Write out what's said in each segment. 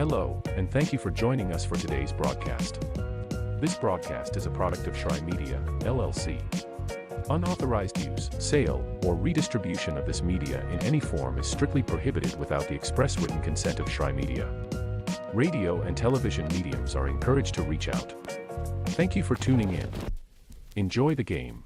Hello, and thank you for joining us for today's broadcast. This broadcast is a product of Shry Media, LLC. Unauthorized use, sale, or redistribution of this media in any form is strictly prohibited without the express written consent of Shry Media. Radio and television mediums are encouraged to reach out. Thank you for tuning in. Enjoy the game.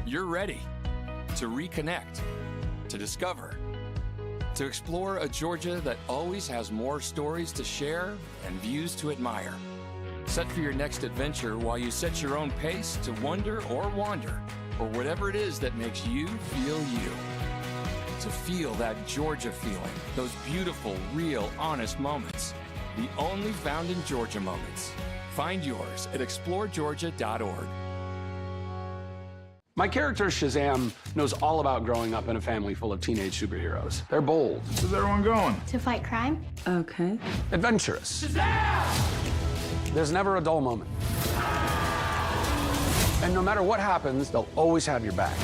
You're ready to reconnect, to discover, to explore a Georgia that always has more stories to share and views to admire. Set for your next adventure while you set your own pace to wonder or wander, or whatever it is that makes you feel you. To feel that Georgia feeling, those beautiful, real, honest moments. The only found in Georgia moments. Find yours at exploregeorgia.org. My character, Shazam, knows all about growing up in a family full of teenage superheroes. They're bold. Where's everyone going? To fight crime? Okay. Adventurous. Shazam! There's never a dull moment. And no matter what happens, they'll always have your back.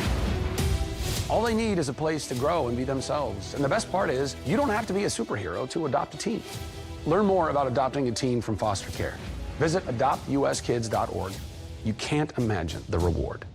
All they need is a place to grow and be themselves. And the best part is, you don't have to be a superhero to adopt a teen. Learn more about adopting a teen from foster care. Visit adoptuskids.org. You can't imagine the reward.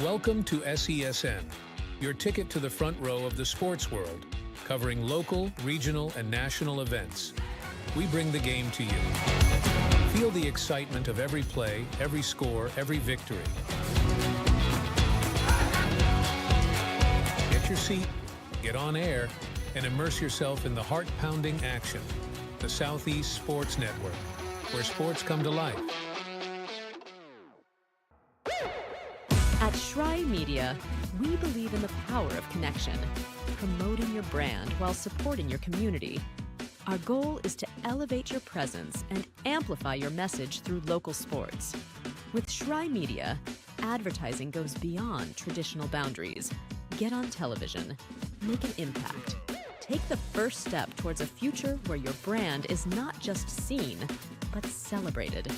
Welcome to SESN, your ticket to the front row of the sports world, covering local, regional, and national events. We bring the game to you. Feel the excitement of every play, every score, every victory. Get your seat, get on air, and immerse yourself in the heart-pounding action. The Southeast Sports Network, where sports come to life. At Shry Media, we believe in the power of connection, promoting your brand while supporting your community. Our goal is to elevate your presence and amplify your message through local sports. With Shry Media, advertising goes beyond traditional boundaries. Get on television, make an impact. Take the first step towards a future where your brand is not just seen, but celebrated.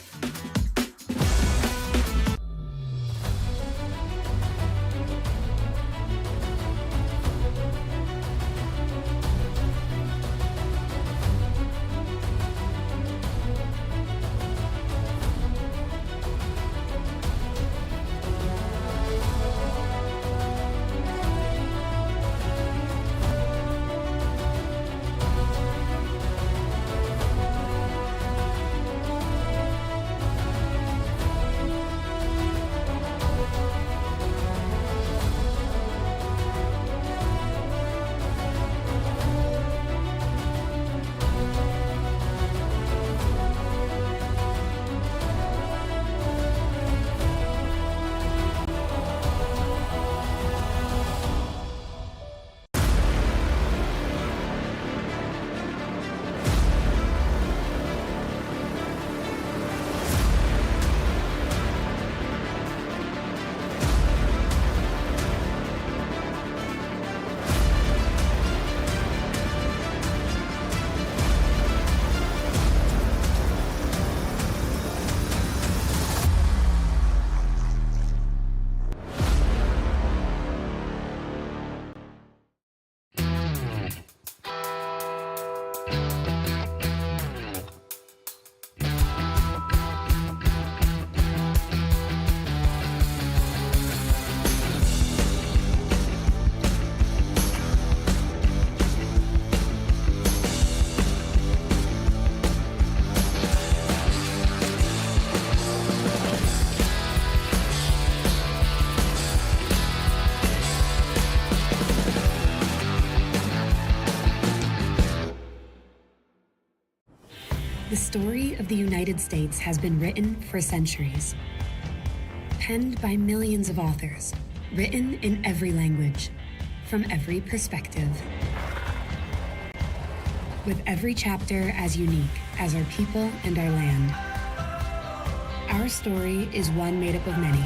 story of the United States has been written for centuries. Penned by millions of authors, written in every language, from every perspective. With every chapter as unique as our people and our land. Our story is one made up of many.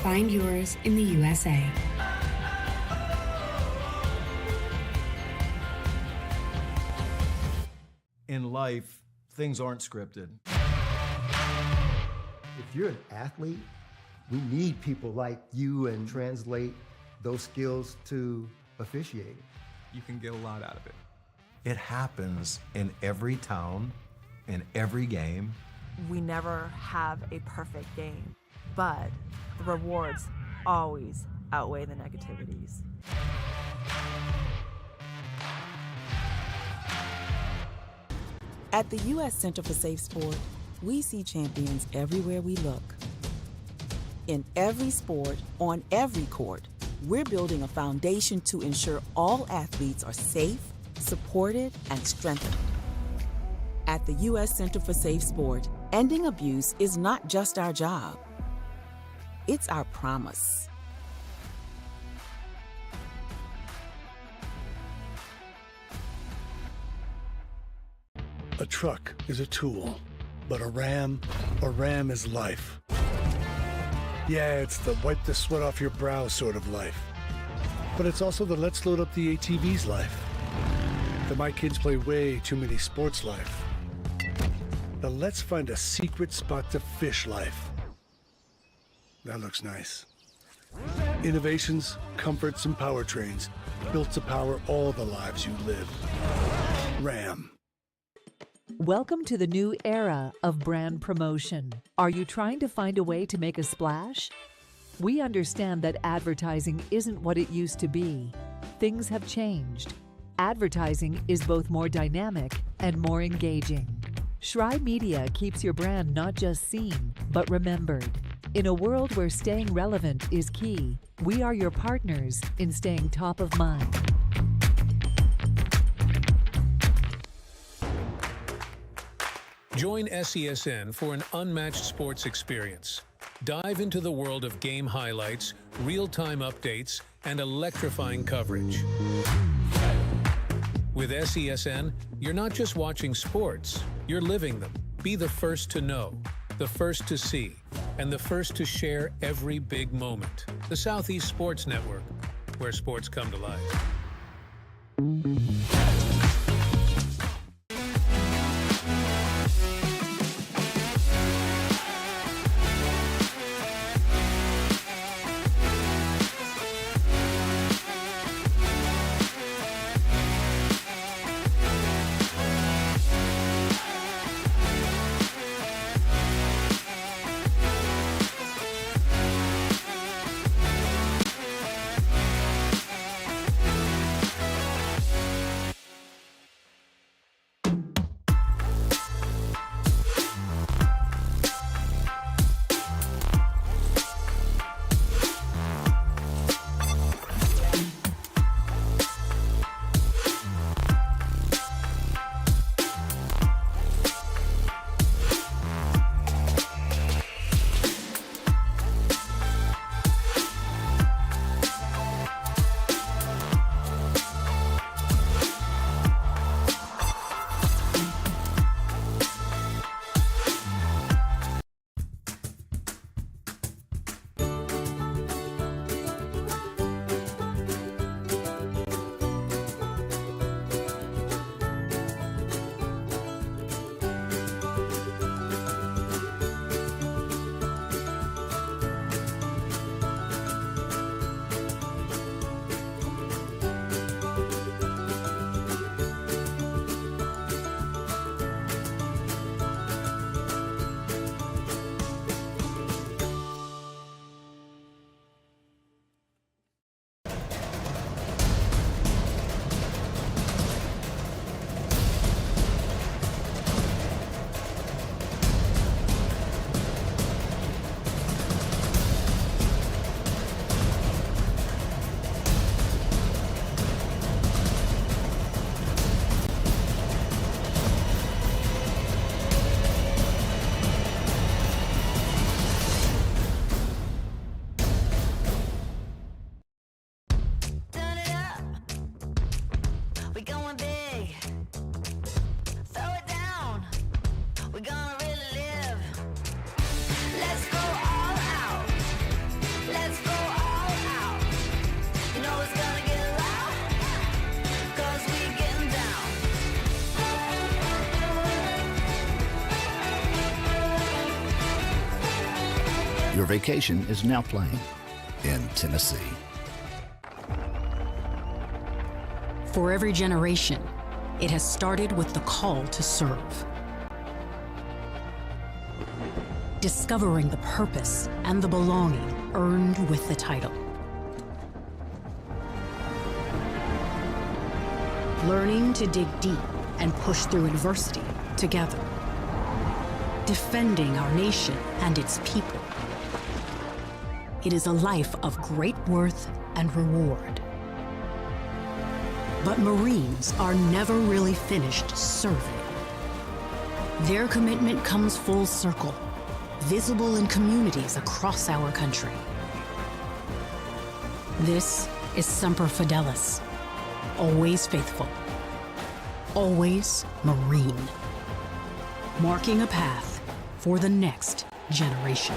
Find yours in the USA. In life, things aren't scripted. If you're an athlete, we need people like you and translate those skills to officiating. You can get a lot out of it. It happens in every town, in every game. We never have a perfect game, but the rewards always outweigh the negativities. At the U.S. Center for Safe Sport, we see champions everywhere we look. In every sport, on every court, we're building a foundation to ensure all athletes are safe, supported, and strengthened. At the U.S. Center for Safe Sport, ending abuse is not just our job. It's our promise. A truck is a tool, but a ram is life. Yeah, it's the wipe the sweat off your brow sort of life. But it's also the let's load up the ATV's life. The my kids play way too many sports life. The let's find a secret spot to fish life. That looks nice. Innovations, comforts, and powertrains built to power all the lives you live. Ram. Welcome to the new era of brand promotion. Are you trying to find a way to make a splash? We understand that advertising isn't what it used to be. Things have changed. Advertising is both more dynamic and more engaging. Shry Media keeps your brand not just seen, but remembered. In a world where staying relevant is key, we are your partners in staying top of mind. Join SESN for an unmatched sports experience. Dive into the world of game highlights, real-time updates, and electrifying coverage. With SESN, you're not just watching sports, you're living them. Be the first to know, the first to see, and the first to share every big moment. The Southeast Sports Network, where sports come to life. Let's go all out. Let's go all out. You know it's gonna get loud, 'cause we getting down. Your vacation is now playing in Tennessee. For every generation, it has started with the call to serve. Discovering the purpose and the belonging earned with the title. Learning to dig deep and push through adversity together. Defending our nation and its people. It is a life of great worth and reward. But Marines are never really finished serving. Their commitment comes full circle, visible in communities across our country. This is Semper Fidelis, always faithful, always Marine, marking a path for the next generation.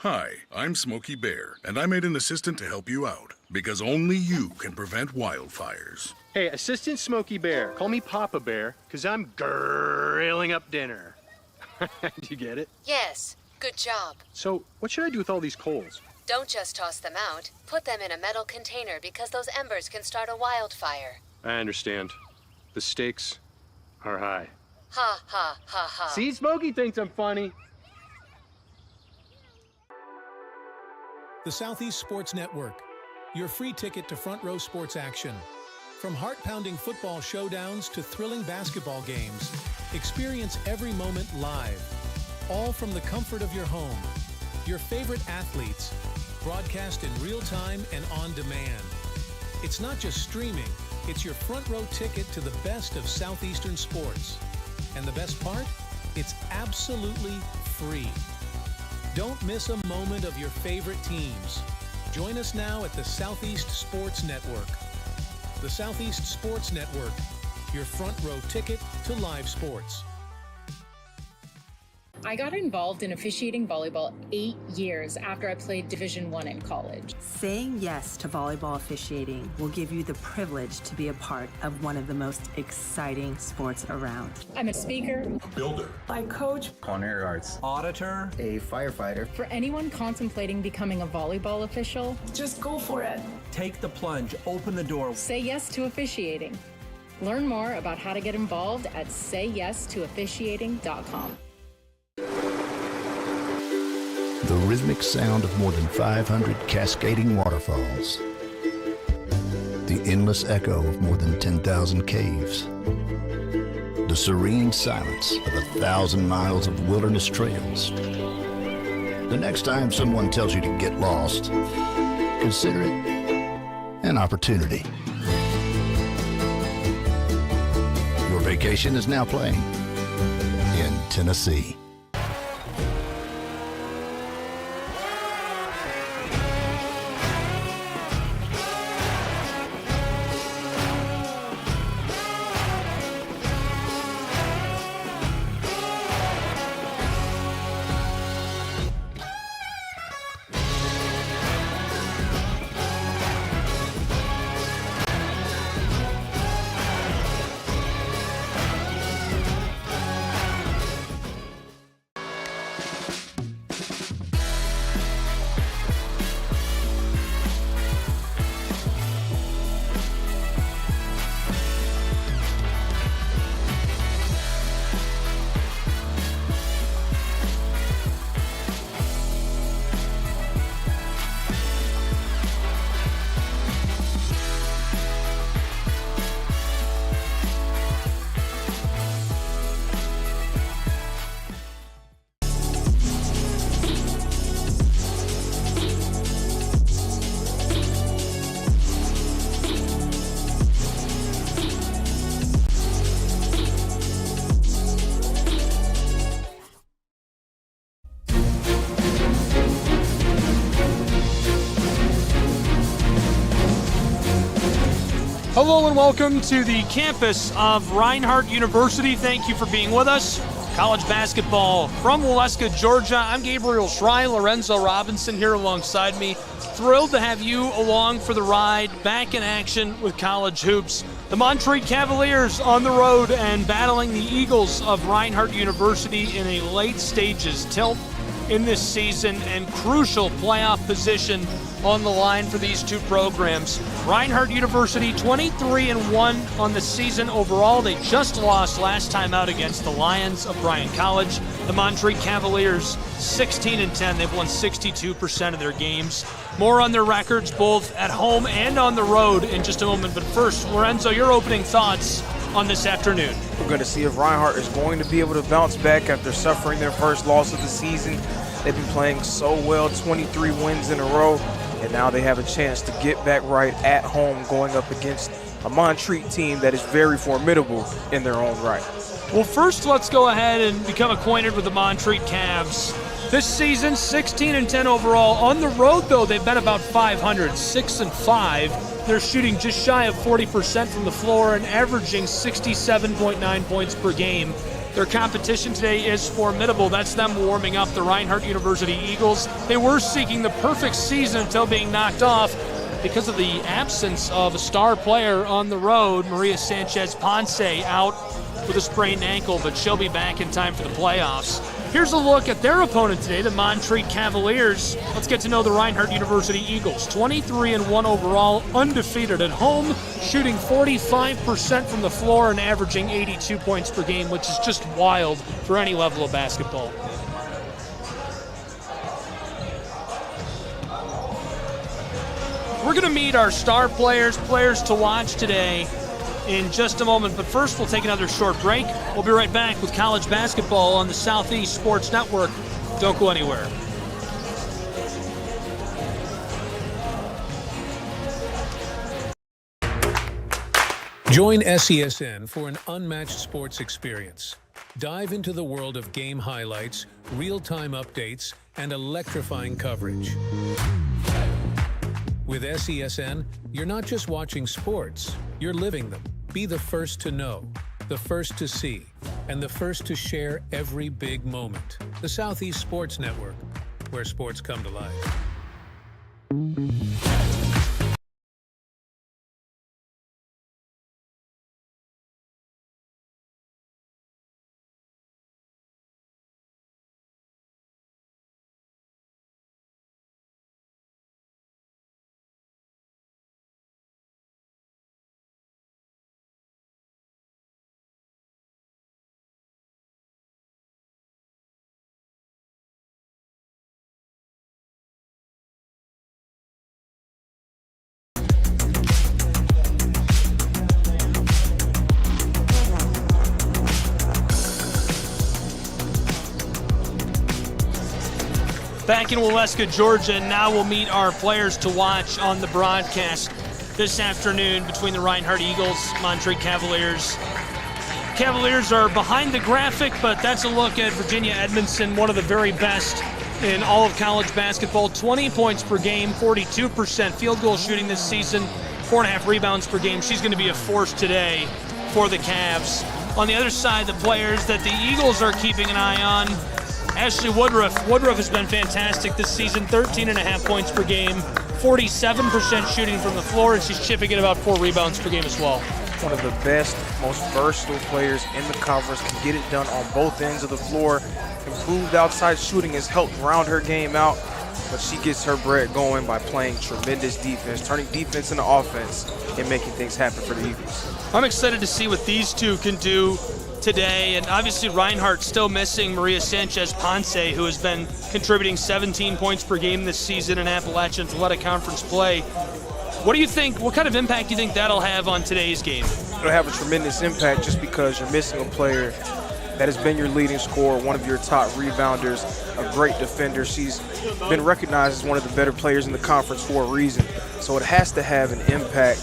Hi, I'm Smokey Bear, and I made an assistant to help you out, because only you can prevent wildfires. Hey, Assistant Smokey Bear, call me Papa Bear, because I'm grilling up dinner. Do you get it? Yes, good job. So, what should I do with all these coals? Don't just toss them out. Put them in a metal container because those embers can start a wildfire. I understand. The stakes are high. Ha, ha, ha, ha. See, Smokey thinks I'm funny. The Southeast Sports Network, your free ticket to front row sports action. From heart-pounding football showdowns to thrilling basketball games, experience every moment live, all from the comfort of your home. Your favorite athletes, broadcast in real time and on demand. It's not just streaming, it's your front row ticket to the best of Southeastern sports. And the best part? It's absolutely free. Don't miss a moment of your favorite teams. Join us now at the Southeast Sports Network. The Southeast Sports Network, your front row ticket to live sports. I got involved in officiating volleyball 8 years after I played Division I in college. Saying yes to volleyball officiating will give you the privilege to be a part of one of the most exciting sports around. I'm a speaker, a builder, I coach, culinary arts, auditor, a firefighter. For anyone contemplating becoming a volleyball official, just go for it. Take the plunge, open the door. Say yes to officiating. Learn more about how to get involved at sayyestoofficiating.com. The rhythmic sound of more than 500 cascading waterfalls. The endless echo of more than 10,000 caves. The serene silence of 1,000 miles of wilderness trails. The next time someone tells you to get lost, consider it an opportunity. Your vacation is now playing in Tennessee. Hello and welcome to the campus of Reinhardt University. Thank you for being with us. College basketball from Waleska, Georgia. I'm Gabriel Schrei, Lorenzo Robinson here alongside me. Thrilled to have you along for the ride, back in action with college hoops. The Montreat Cavaliers on the road and battling the Eagles of Reinhardt University in a late stages tilt in this season and crucial playoff position on the line for these two programs. Reinhardt University 23-1 on the season overall. They just lost last time out against the Lions of Bryan College. The Montreat Cavaliers 16-10. They've won 62% of their games. More on their records both at home and on the road in just a moment. But first, Lorenzo, your opening thoughts on this afternoon. We're going to see if Reinhardt is going to be able to bounce back after suffering their first loss of the season. They've been playing so well, 23 wins in a row, and now they have a chance to get back right at home going up against a Montreat team that is very formidable in their own right. Well, first let's go ahead and become acquainted with the Montreat Cavs. This season, 16-10 overall. On the road, though, they've been about 500, 6-5. They're shooting just shy of 40% from the floor and averaging 67.9 points per game. Their competition today is formidable. That's them warming up the Reinhardt University Eagles. They were seeking the perfect season until being knocked off because of the absence of a star player on the road. Maria Sanchez-Ponce out with a sprained ankle, but she'll be back in time for the playoffs. Here's a look at their opponent today, the Montreat Cavaliers. Let's get to know the Reinhardt University Eagles. 23-1 overall, undefeated at home, shooting 45% from the floor and averaging 82 points per game, which is just wild for any level of basketball. We're going to meet our star players to watch today in just a moment, but first we'll take another short break. We'll be right back with college basketball on the Southeast Sports Network. Don't go anywhere. Join SESN for an unmatched sports experience. Dive into the world of game highlights, real-time updates, and electrifying coverage. With SESN, you're not just watching sports, you're living them. Be the first to know, the first to see, and the first to share every big moment. The Southeast Sports Network, where sports come to life. Back in Waleska, Georgia, and now we'll meet our players to watch on the broadcast this afternoon between the Reinhardt Eagles, Montreat Cavaliers. Cavaliers are behind the graphic, but that's a look at Virginia Edmondson, one of the very best in all of college basketball. 20 points per game, 42% field goal shooting this season, 4.5 rebounds per game. She's going to be a force today for the Cavs. On the other side, the players that the Eagles are keeping an eye on, Ashley Woodruff. Woodruff has been fantastic this season, 13.5 points per game, 47% shooting from the floor, and she's chipping in about 4 rebounds per game as well. One of the best, most versatile players in the conference, can get it done on both ends of the floor. Improved outside shooting has helped round her game out, but she gets her bread going by playing tremendous defense, turning defense into offense, and making things happen for the Eagles. I'm excited to see what these two can do today, and obviously Reinhardt still missing Maria Sanchez-Ponce, who has been contributing 17 points per game this season in Appalachian Athletic Conference play. What do you think, what kind of impact do you think that'll have on today's game? It'll have a tremendous impact just because you're missing a player that has been your leading scorer, one of your top rebounders, a great defender. She's been recognized as one of the better players in the conference for a reason. So it has to have an impact,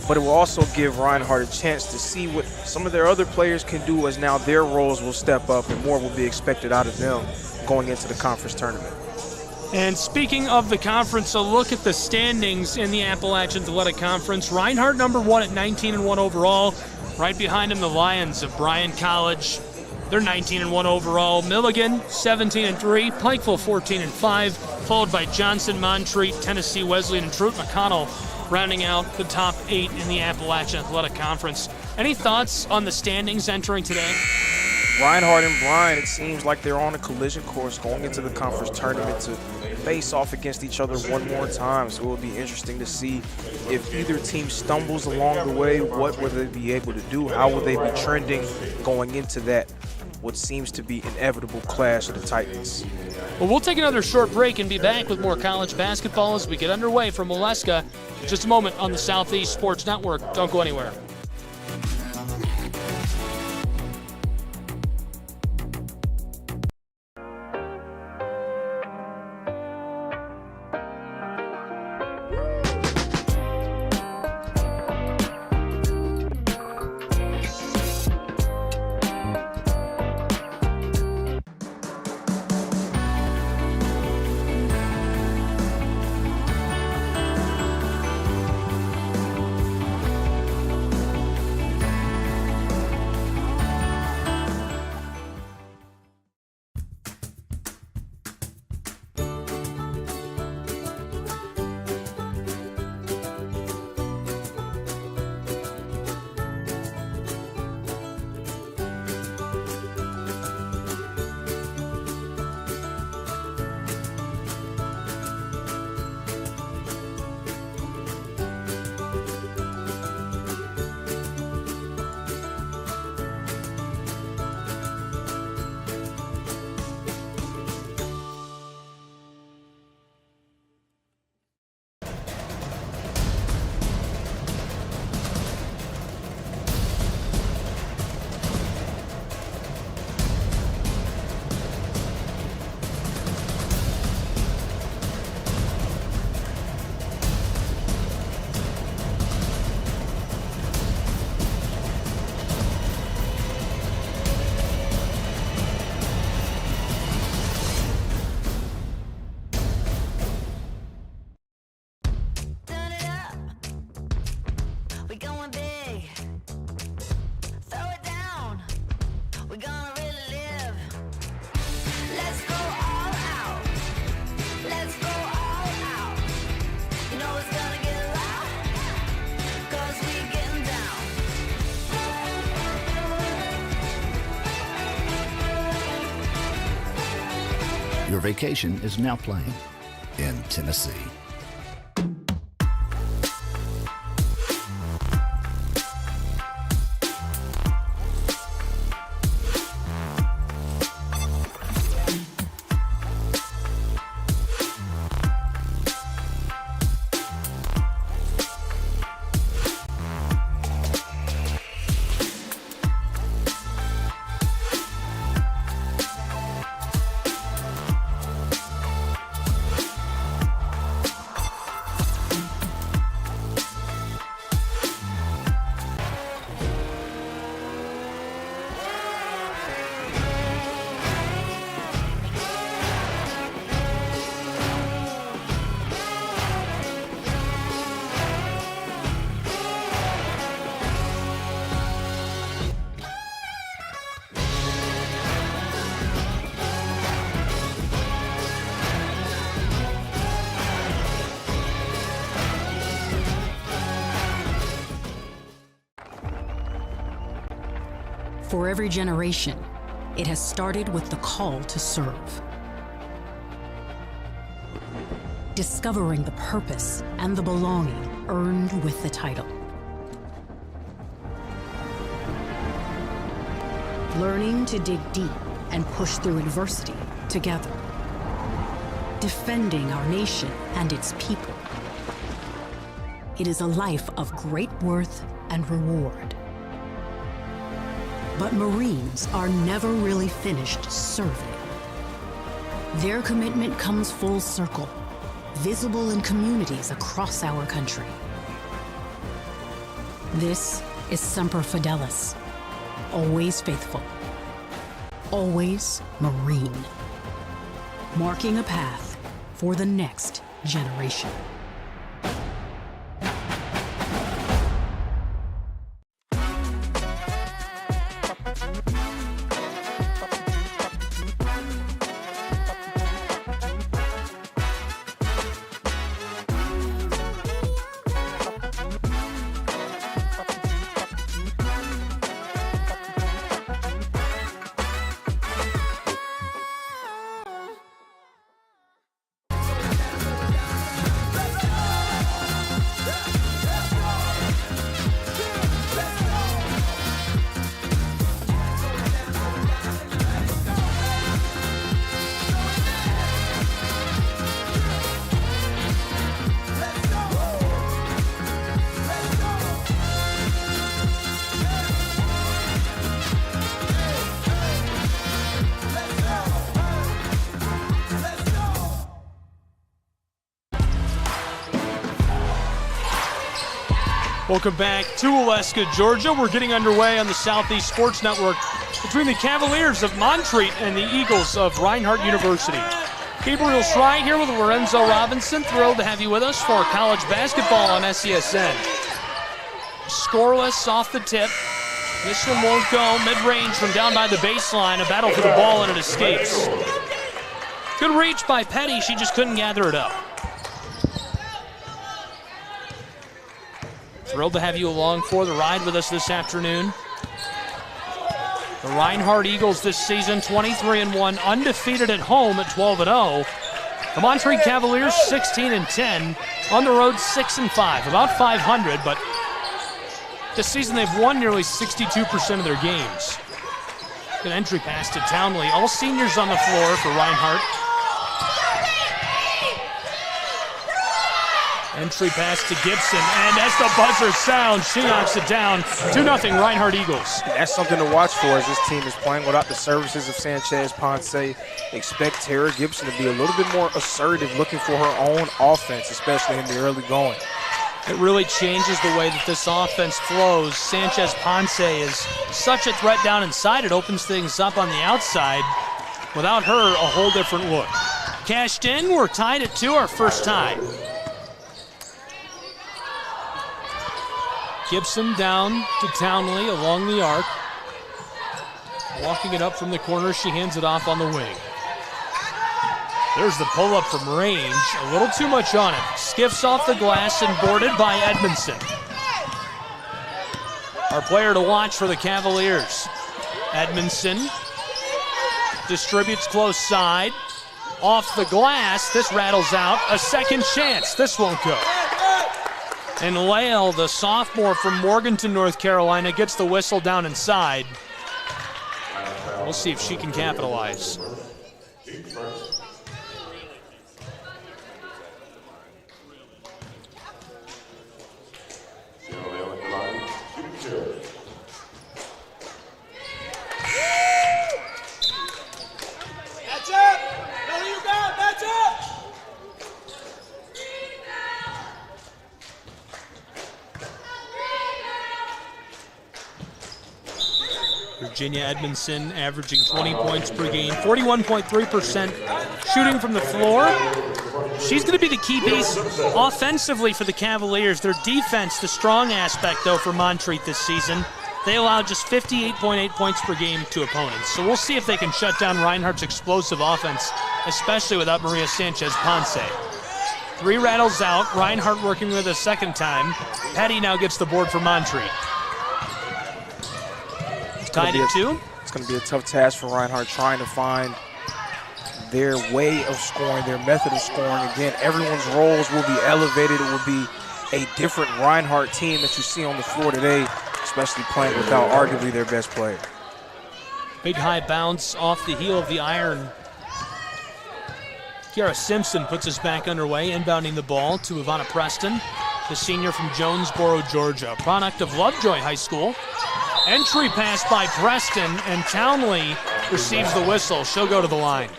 but it will also give Reinhardt a chance to see what some of their other players can do, as now their roles will step up and more will be expected out of them going into the conference tournament. And speaking of the conference, a look at the standings in the Appalachian Athletic Conference. Reinhardt #1 at 19-1 overall. Right behind him, the Lions of Bryan College. They're 19-1 overall. Milligan 17-3. Pikeville 14-5. Followed by Johnson, Montreat, Tennessee Wesleyan, and Truett McConnell, rounding out the top 8 in the Appalachian Athletic Conference. Any thoughts on the standings entering today? Reinhardt and Bryan, it seems like they're on a collision course going into the conference tournament to face off against each other one more time. So it will be interesting to see if either team stumbles along the way. What will they be able to do? How will they be trending going into that, what seems to be inevitable clash of the Titans? Well, we'll take another short break and be back with more college basketball as we get underway from Waleska in just a moment on the Southeast Sports Network. Don't go anywhere. know it's gonna get loud, 'cause we getting down. Your vacation is now playing in Tennessee. For every generation, it has started with the call to serve. Discovering the purpose and the belonging earned with the title. Learning to dig deep and push through adversity together. Defending our nation and its people. It is a life of great worth and reward. But Marines are never really finished serving. Their commitment comes full circle, visible in communities across our country. This is Semper Fidelis, always faithful, always Marine, marking a path for the next generation. Welcome back to Oleska, Georgia. We're getting underway on the Southeast Sports Network between the Cavaliers of Montreat and the Eagles of Reinhardt University. Gabriel Schrei here with Lorenzo Robinson. Thrilled to have you with us for college basketball on SESN. Scoreless off the tip. This one won't go. Mid-range from down by the baseline. A battle for the ball and it escapes. Good reach by Petty. She just couldn't gather it up. Thrilled to have you along for the ride with us this afternoon. The Reinhardt Eagles this season, 23-1, undefeated at home at 12-0. The Montreat Cavaliers, 16-10, on the road 6-5, about 500, but this season they've won nearly 62% of their games. Good entry pass to Townley. All seniors on the floor for Reinhardt. Entry pass to Gibson, and as the buzzer sounds, she knocks it down. 2-0 Reinhardt Eagles. That's something to watch for as this team is playing without the services of Sanchez Ponce. Expect Tara Gibson to be a little bit more assertive, looking for her own offense, especially in the early going. It really changes the way that this offense flows. Sanchez Ponce is such a threat down inside. It opens things up on the outside. Without her, a whole different look. Cashed in, we're tied at 2, our first tie. Gibson down to Townley along the arc. Walking it up from the corner, she hands it off on the wing. There's the pull-up from range. A little too much on it. Skiffs off the glass and boarded by Edmondson. Our player to watch for the Cavaliers. Edmondson distributes close side. Off the glass, this rattles out. A second chance. This won't go. And Lael, the sophomore from Morganton, North Carolina, gets the whistle down inside. We'll see if she can capitalize. Virginia Edmondson averaging 20 points per game, 41.3% shooting from the floor. She's going to be the key piece offensively for the Cavaliers. Their defense, the strong aspect, though, for Montreat this season. They allow just 58.8 points per game to opponents. So we'll see if they can shut down Reinhardt's explosive offense, especially without Maria Sanchez-Ponce. 3 rattles out. Reinhardt working with a second time. Petty now gets the board for Montreat. Tied at 2. It's going to be a tough task for Reinhardt trying to find their way of scoring, their method of scoring. Again, everyone's roles will be elevated. It will be a different Reinhardt team that you see on the floor today, especially playing without arguably their best player. Big high bounce off the heel of the iron. Kiara Simpson puts us back underway, inbounding the ball to Ivana Preston, the senior from Jonesboro, Georgia, product of Lovejoy High School. Entry pass by Preston, and Townley receives the whistle. She'll go to the line.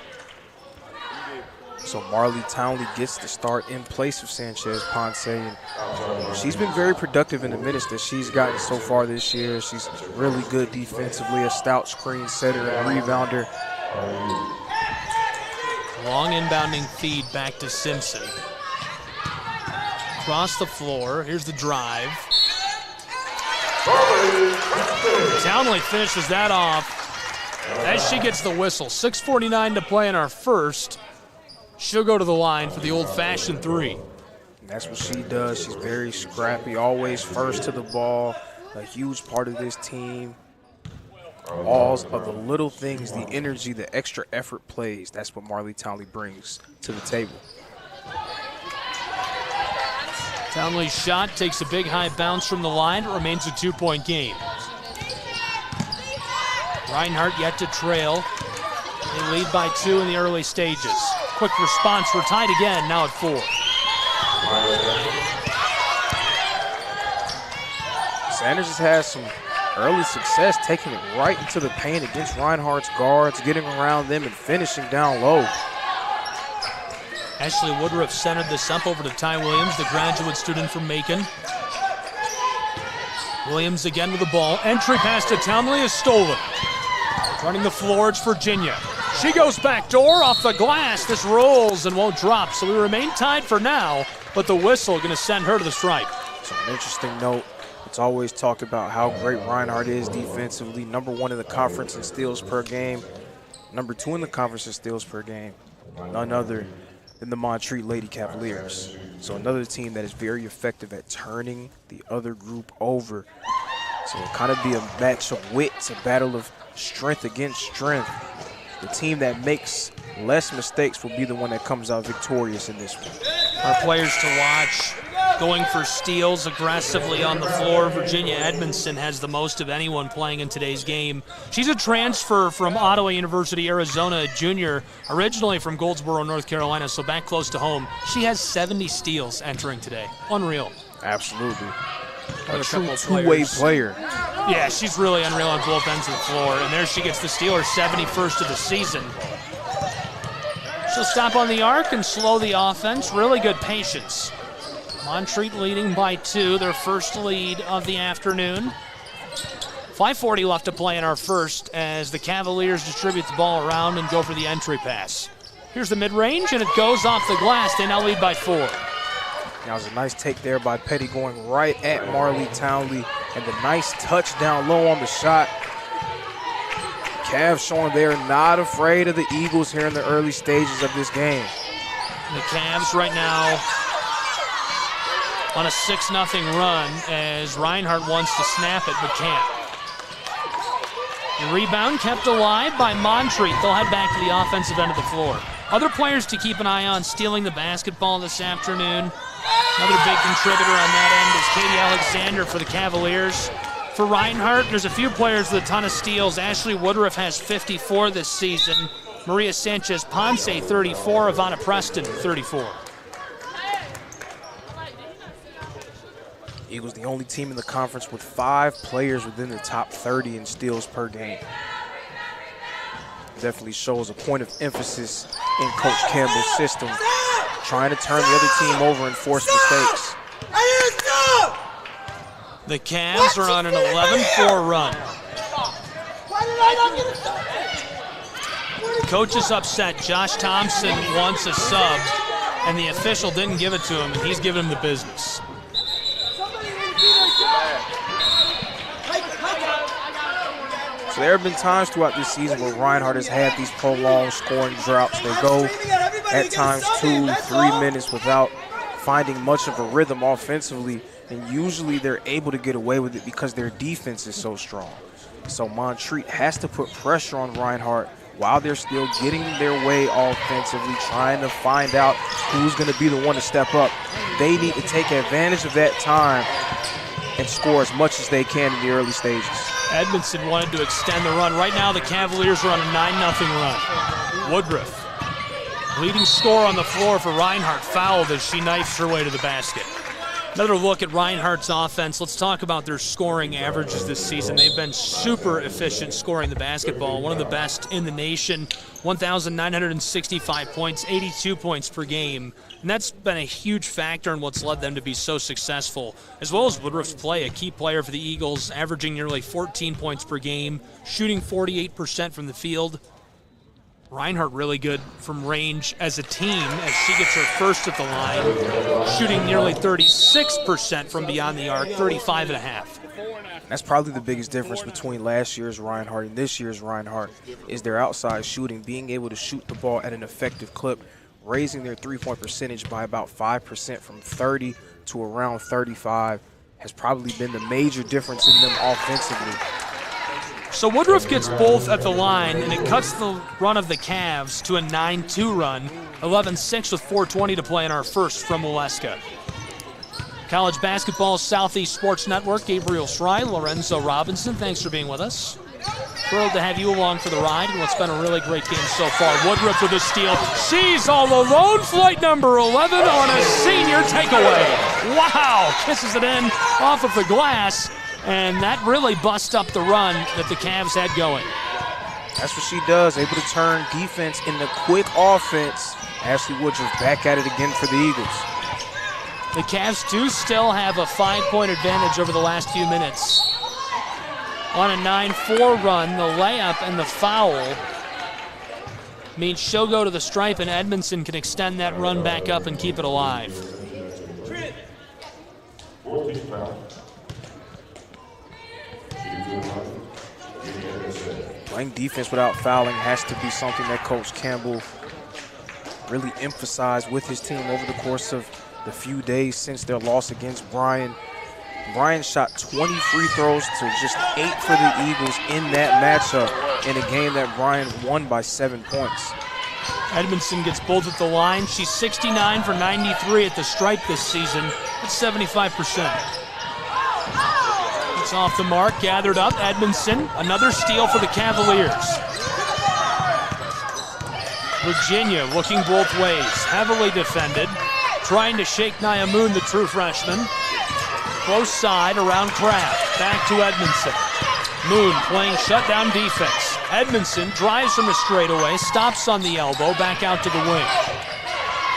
So Marley Townley gets the start in place of Sanchez-Ponce. And she's been very productive in the minutes that she's gotten so far this year. She's really good defensively, a stout screen setter and rebounder. Long inbounding feed back to Simpson. Across the floor, here's the drive. Townley finishes that off as she gets the whistle. 6:49 to play in our first. She'll go to the line for the old-fashioned 3. That's what she does. She's very scrappy, always first to the ball, a huge part of this team. All of the little things, the energy, the extra effort plays, that's what Marley Townley brings to the table. Townley's shot takes a big high bounce from the line. It remains a 2-point game. Reinhardt yet to trail. They lead by 2 in the early stages. Quick response. We're tied again, now at 4. Sanders has had some early success taking it right into the paint against Reinhardt's guards, getting around them and finishing down low. Ashley Woodruff centered this up over to Ty Williams, the graduate student from Macon. Williams again with the ball. Entry pass to Townley is stolen. Running the floor, it's Virginia. She goes back door off the glass. This rolls and won't drop, so we remain tied for now, but the whistle going to send her to the stripe. So an interesting note. It's always talked about how great Reinhardt is defensively. #1 in the conference in steals per game. #2 in the conference in steals per game. None other than the Montreat Lady Cavaliers. So another team that is very effective at turning the other group over. So it'll kind of be a match of wits, a battle of strength against strength. The team that makes less mistakes will be the one that comes out victorious in this one. Our players to watch going for steals aggressively on the floor. Virginia Edmondson has the most of anyone playing in today's game. She's a transfer from Ottawa University, Arizona, a junior, originally from Goldsboro, North Carolina, so back close to home. She has 70 steals entering today. Unreal. Absolutely. A true two-way player. Yeah, she's really unreal on both ends of the floor, and there she gets the steal, her 71st of the season. She'll stop on the arc and slow the offense. Really good patience. Montreat leading by 2, their first lead of the afternoon. 5:40 left to play in our first as the Cavaliers distribute the ball around and go for the entry pass. Here's the mid-range, and it goes off the glass. They now lead by 4. That was a nice take there by Petty going right at Marley Townley, and the nice touch down low on the shot. Cavs showing they're not afraid of the Eagles here in the early stages of this game. The Cavs right now on a 6-0 run as Reinhardt wants to snap it but can't. The rebound kept alive by Montreat. They'll head back to the offensive end of the floor. Other players to keep an eye on stealing the basketball this afternoon. Another big contributor on that end is Katie Alexander for the Cavaliers. For Reinhardt, there's a few players with a ton of steals. Ashley Woodruff has 54 this season. Maria Sanchez-Ponce, 34. Ivana Preston, 34. Eagles the only team in the conference with 5 players within the top 30 in steals per game. Definitely shows a point of emphasis in Coach Campbell's system, trying to turn the other team over and force mistakes. The Cavs are on an 11-4 run. The coach is upset. Josh Thompson wants a sub, and the official didn't give it to him, and he's giving him the business. So there have been times throughout this season where Reinhardt has had these prolonged scoring droughts. They go at times 2-3 minutes without finding much of a rhythm offensively, and usually they're able to get away with it because their defense is so strong. So Montreat has to put pressure on Reinhardt while they're still getting their way offensively, trying to find out who's going to be the one to step up. They need to take advantage of that time and score as much as they can in the early stages. Edmondson wanted to extend the run. Right now, the Cavaliers are on a 9-0 run. Woodruff, leading scorer on the floor for Reinhardt, fouled as she knifes her way to the basket. Another look at Reinhardt's offense. Let's talk about their scoring averages this season. They've been super efficient scoring the basketball, one of the best in the nation. 1,965 points, 82 points per game. And that's been a huge factor in what's led them to be so successful, as well as Woodruff's play, a key player for the Eagles, averaging nearly 14 points per game, shooting 48% from the field. Reinhardt really good from range as a team as she gets her first at the line, shooting nearly 36% from beyond the arc, 35.5. That's probably the biggest difference between last year's Reinhardt and this year's Reinhardt is their outside shooting, being able to shoot the ball at an effective clip, raising their three-point percentage by about 5% from 30 to around 35 has probably been the major difference in them offensively. So Woodruff gets both at the line, and it cuts the run of the Cavs to a 9-2 run, 11-6 with 4:20 to play in our first from Waleska. College Basketball Southeast Sports Network, Gabriel Schrei, Lorenzo Robinson, thanks for being with us. Thrilled to have you along for the ride in what's been a really great game so far. Woodruff with a steal. She's all alone. Flight number 11 on a senior takeaway. Wow, kisses it in off of the glass. And that really busts up the run that the Cavs had going. That's what she does, able to turn defense into quick offense. Ashley Woodruff back at it again for the Eagles. The Cavs do still have a 5-point advantage over the last few minutes. On a 9-4 run, the layup and the foul means she'll go to the stripe and Edmondson can extend that run back up and keep it alive. Playing defense without fouling has to be something that Coach Campbell really emphasized with his team over the course of the few days since their loss against Bryan. Bryan shot 20 free throws to just 8 for the Eagles in that matchup in a game that Bryan won by 7 points. Edmondson gets both at the line. She's 69 for 93 at the stripe this season. That's 75%. It's off the mark, gathered up. Edmondson, another steal for the Cavaliers. Virginia looking both ways, heavily defended, trying to shake Nia Moon, the true freshman. Close side around Kraft, back to Edmondson. Moon playing shutdown defense. Edmondson drives from the straightaway, stops on the elbow, back out to the wing.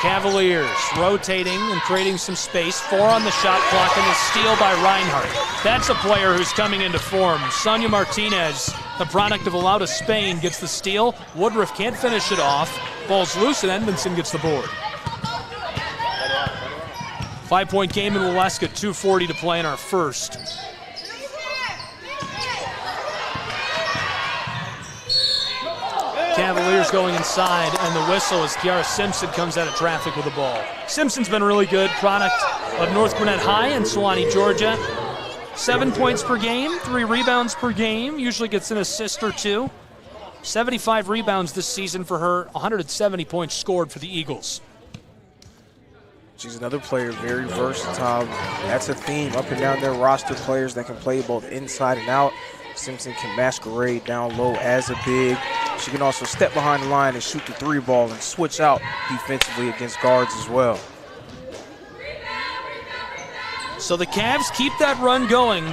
Cavaliers rotating and creating some space. 4 on the shot clock and a steal by Reinhardt. That's a player who's coming into form. Sonia Martinez, the product of a lot of Spain, gets the steal. Woodruff can't finish it off. Ball's loose and Edmondson gets the board. 5-point game in Waleska, 2:40 to play in our first. Cavaliers going inside, and the whistle as Kiara Simpson comes out of traffic with the ball. Simpson's been really good, product of North Gwinnett High in Sewanee, Georgia. 7 points per game, 3 rebounds per game, usually gets an assist or 2. 75 rebounds this season for her, 170 points scored for the Eagles. She's another player, very versatile. That's a theme up and down their roster, players that can play both inside and out. Simpson can masquerade down low as a big. She can also step behind the line and shoot the 3 ball and switch out defensively against guards as well. So the Cavs keep that run going.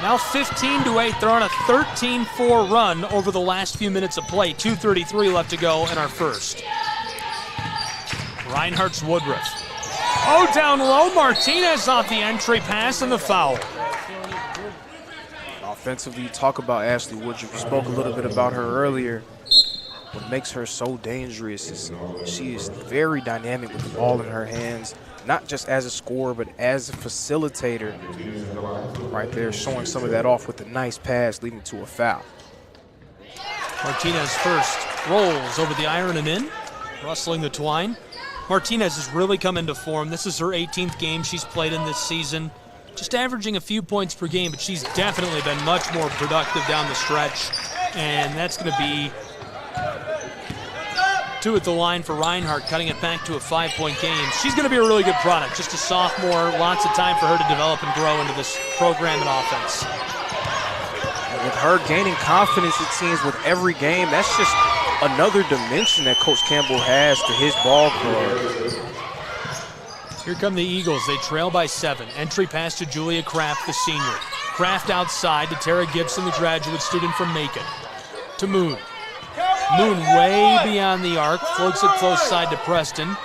Now 15-8, they're on a 13-4 run over the last few minutes of play. 2:33 left to go in our first. Reinhardt's Woodruff. Oh, down low, Martinez off the entry pass and the foul. Offensively, you talk about Ashley Woodruff. You spoke a little bit about her earlier. What makes her so dangerous is she is very dynamic with the ball in her hands, not just as a scorer, but as a facilitator. Right there, showing some of that off with a nice pass leading to a foul. Martinez first rolls over the iron and in, rustling the twine. Martinez has really come into form. This is her 18th game she's played in this season. Just averaging a few points per game, but she's definitely been much more productive down the stretch. And that's going to be 2 at the line for Reinhardt, cutting it back to a 5-point game. She's going to be a really good product. Just a sophomore, lots of time for her to develop and grow into this program and offense. And with her gaining confidence, it seems, with every game, that's just another dimension that Coach Campbell has to his ball club. Here come the Eagles. They trail by 7. Entry pass to Julia Kraft, the senior. Kraft outside to Tara Gibson, the graduate student from Macon. To Moon. Moon way beyond the arc, floats it close side to Preston.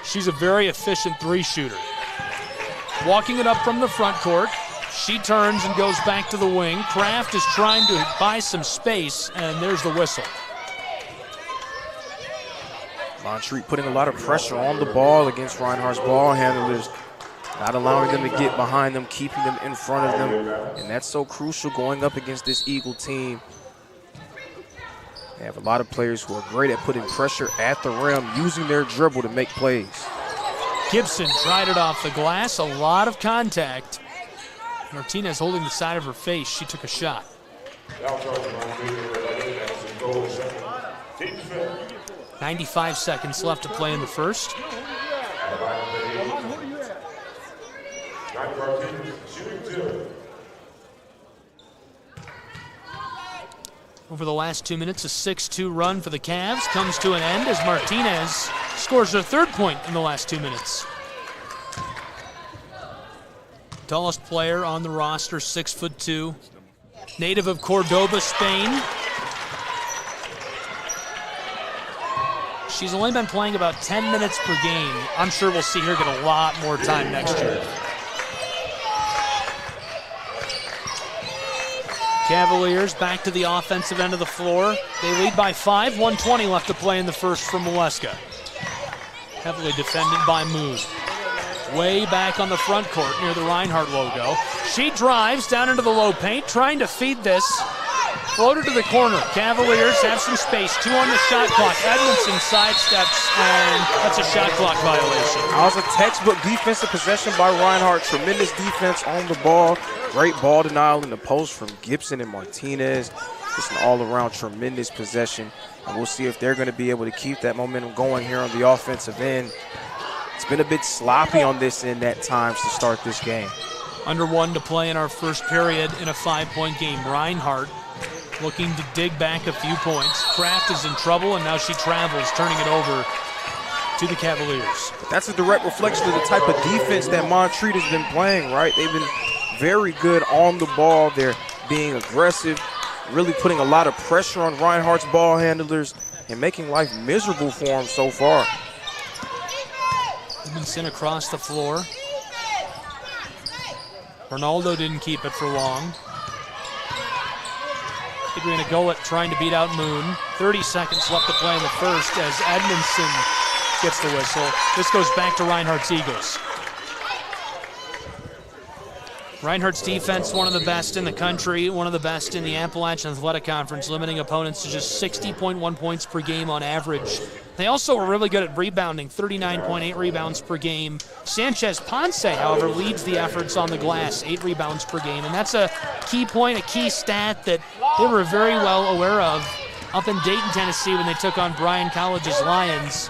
She's a very efficient 3-shooter. Walking it up from the front court. She turns and goes back to the wing. Kraft is trying to buy some space, and there's the whistle. Montreat putting a lot of pressure on the ball against Reinhardt's ball handlers, not allowing them to get behind them, keeping them in front of them, and that's so crucial going up against this Eagle team. They have a lot of players who are great at putting pressure at the rim, using their dribble to make plays. Gibson tried it off the glass, a lot of contact. Martinez holding the side of her face. She took a shot. 95 seconds left to play in the first. Over the last 2 minutes, a 6-2 run for the Cavs comes to an end as Martinez scores her 3rd point in the last 2 minutes. Tallest player on the roster, 6'2", native of Cordoba, Spain. She's only been playing about 10 minutes per game. I'm sure we'll see her get a lot more time next year. Cavaliers back to the offensive end of the floor. They lead by 5, 1:20 left to play in the first for Maleska. Heavily defended by Moon. Way back on the front court near the Reinhardt logo. She drives down into the low paint, trying to feed this. Floater to the corner. Cavaliers have some space. 2 on the shot clock. Edmondson sidesteps, and that's a shot clock violation. That was a textbook defensive possession by Reinhardt. Tremendous defense on the ball. Great ball denial in the post from Gibson and Martinez. Just an all-around tremendous possession. And we'll see if they're going to be able to keep that momentum going here on the offensive end. It's been a bit sloppy on this end at times to start this game. Under 1 to play in our first period in a 5-point game. Reinhardt looking to dig back a few points. Kraft is in trouble, and now she travels, turning it over to the Cavaliers. But that's a direct reflection of the type of defense that Montreat has been playing, right? They've been very good on the ball. They're being aggressive, really putting a lot of pressure on Reinhardt's ball handlers and making life miserable for them so far. Edmondson across the floor. Ronaldo didn't keep it for long. Adriana Golet trying to beat out Moon. 30 seconds left to play in the first as Edmondson gets the whistle. This goes back to Reinhardt's Eagles. Reinhardt's defense, one of the best in the country, one of the best in the Appalachian Athletic Conference, limiting opponents to just 60.1 points per game on average. They also were really good at rebounding, 39.8 rebounds per game. Sanchez Ponce, however, leads the efforts on the glass, 8 rebounds per game. And that's a key point, a key stat that they were very well aware of up in Dayton, Tennessee when they took on Bryan College's Lions,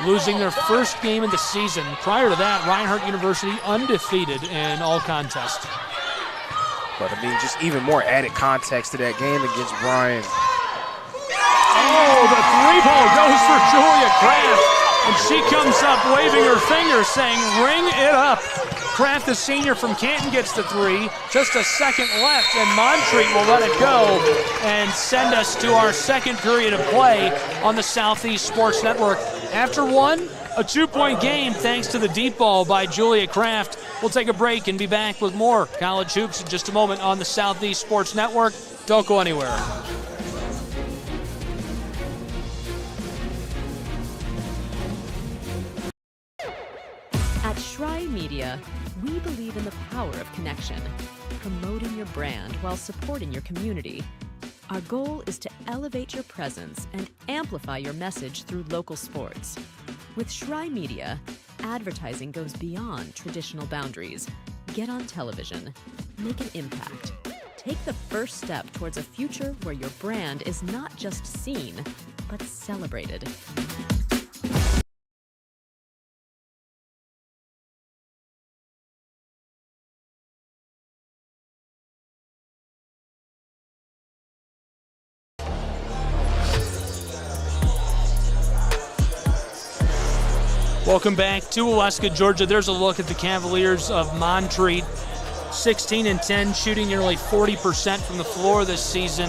losing their first game of the season. Prior to that, Reinhardt University undefeated in all contests. But I mean, just even more added context to that game against Bryan. Oh, the 3-ball goes for Julia Kraft, and she comes up waving her finger saying, ring it up. Kraft, the senior from Canton, gets the 3. Just a second left, and Montreat will let it go and send us to our second period of play on the Southeast Sports Network. After one, a 2-point game thanks to the deep ball by Julia Kraft. We'll take a break and be back with more college hoops in just a moment on the Southeast Sports Network. Don't go anywhere. At Schrei Media, we believe in the power of connection, promoting your brand while supporting your community. Our goal is to elevate your presence and amplify your message through local sports. With Schrei Media, advertising goes beyond traditional boundaries. Get on television, make an impact. Take the first step towards a future where your brand is not just seen, but celebrated. Welcome back to Waleska, Georgia. There's a look at the Cavaliers of Montreat. 16-10, shooting nearly 40% from the floor this season.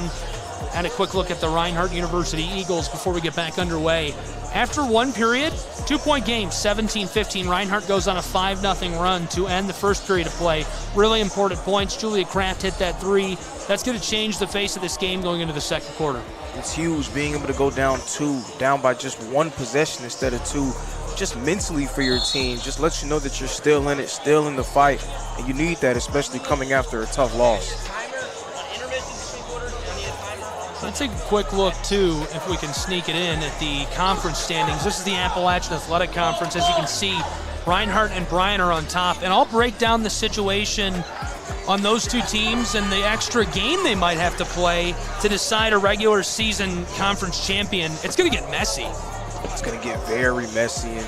And a quick look at the Reinhardt University Eagles before we get back underway. After one period, 2-point game, 17-15. Reinhardt goes on a 5-0 run to end the first period of play. Really important points. Julia Kraft hit that 3. That's going to change the face of this game going into the second quarter. It's huge being able to go down 2, down by just 1 possession instead of 2. Just mentally for your team, just lets you know that you're still in it, still in the fight, and you need that, especially coming after a tough loss. Let's take a quick look, too, if we can sneak it in, at the conference standings. This is the Appalachian Athletic Conference. As you can see, Reinhardt and Bryan are on top, and I'll break down the situation on those two teams and the extra game they might have to play to decide a regular season conference champion. It's going to get messy. It's going to get very messy, and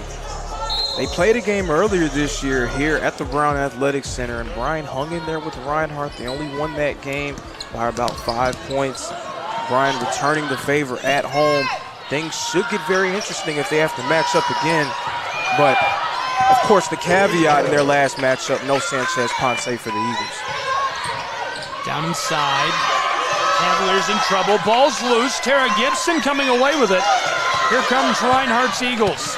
they played a game earlier this year here at the Brown Athletic Center, and Bryan hung in there with Reinhardt. They only won that game by about 5 points. Bryan returning the favor at home. Things should get very interesting if they have to match up again, but of course the caveat in their last matchup, no Sanchez Ponce for the Eagles. Down inside, Cavaliers in trouble, ball's loose, Tara Gibson coming away with it. Here comes Reinhardt's Eagles.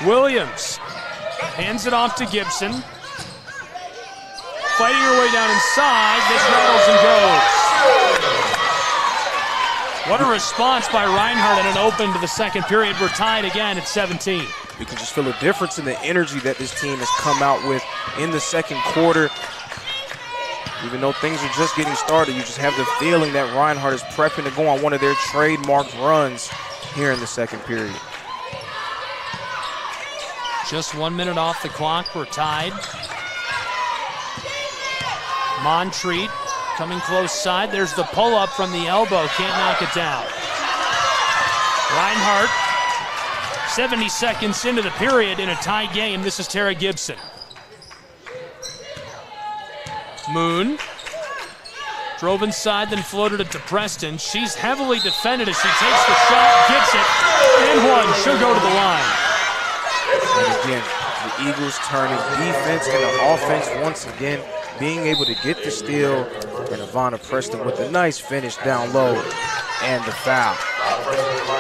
Williams hands it off to Gibson. Fighting her way down inside. This rattles and goes. What a response by Reinhardt and an open to the second period. We're tied again at 17. You can just feel a difference in the energy that this team has come out with in the second quarter. Even though things are just getting started, you just have the feeling that Reinhardt is prepping to go on one of their trademarked runs here in the second period. Just 1 minute off the clock. We're tied. Montreat coming close side. There's the pull-up from the elbow. Can't knock it down. Reinhardt, 70 seconds into the period in a tie game. This is Tara Gibson. Moon drove inside, then floated it to Preston. She's heavily defended as she takes the shot, gets it, and one. She'll go to the line. And again, the Eagles turning defense into offense once again, being able to get the steal, and Ivana Preston with a nice finish down low and the foul.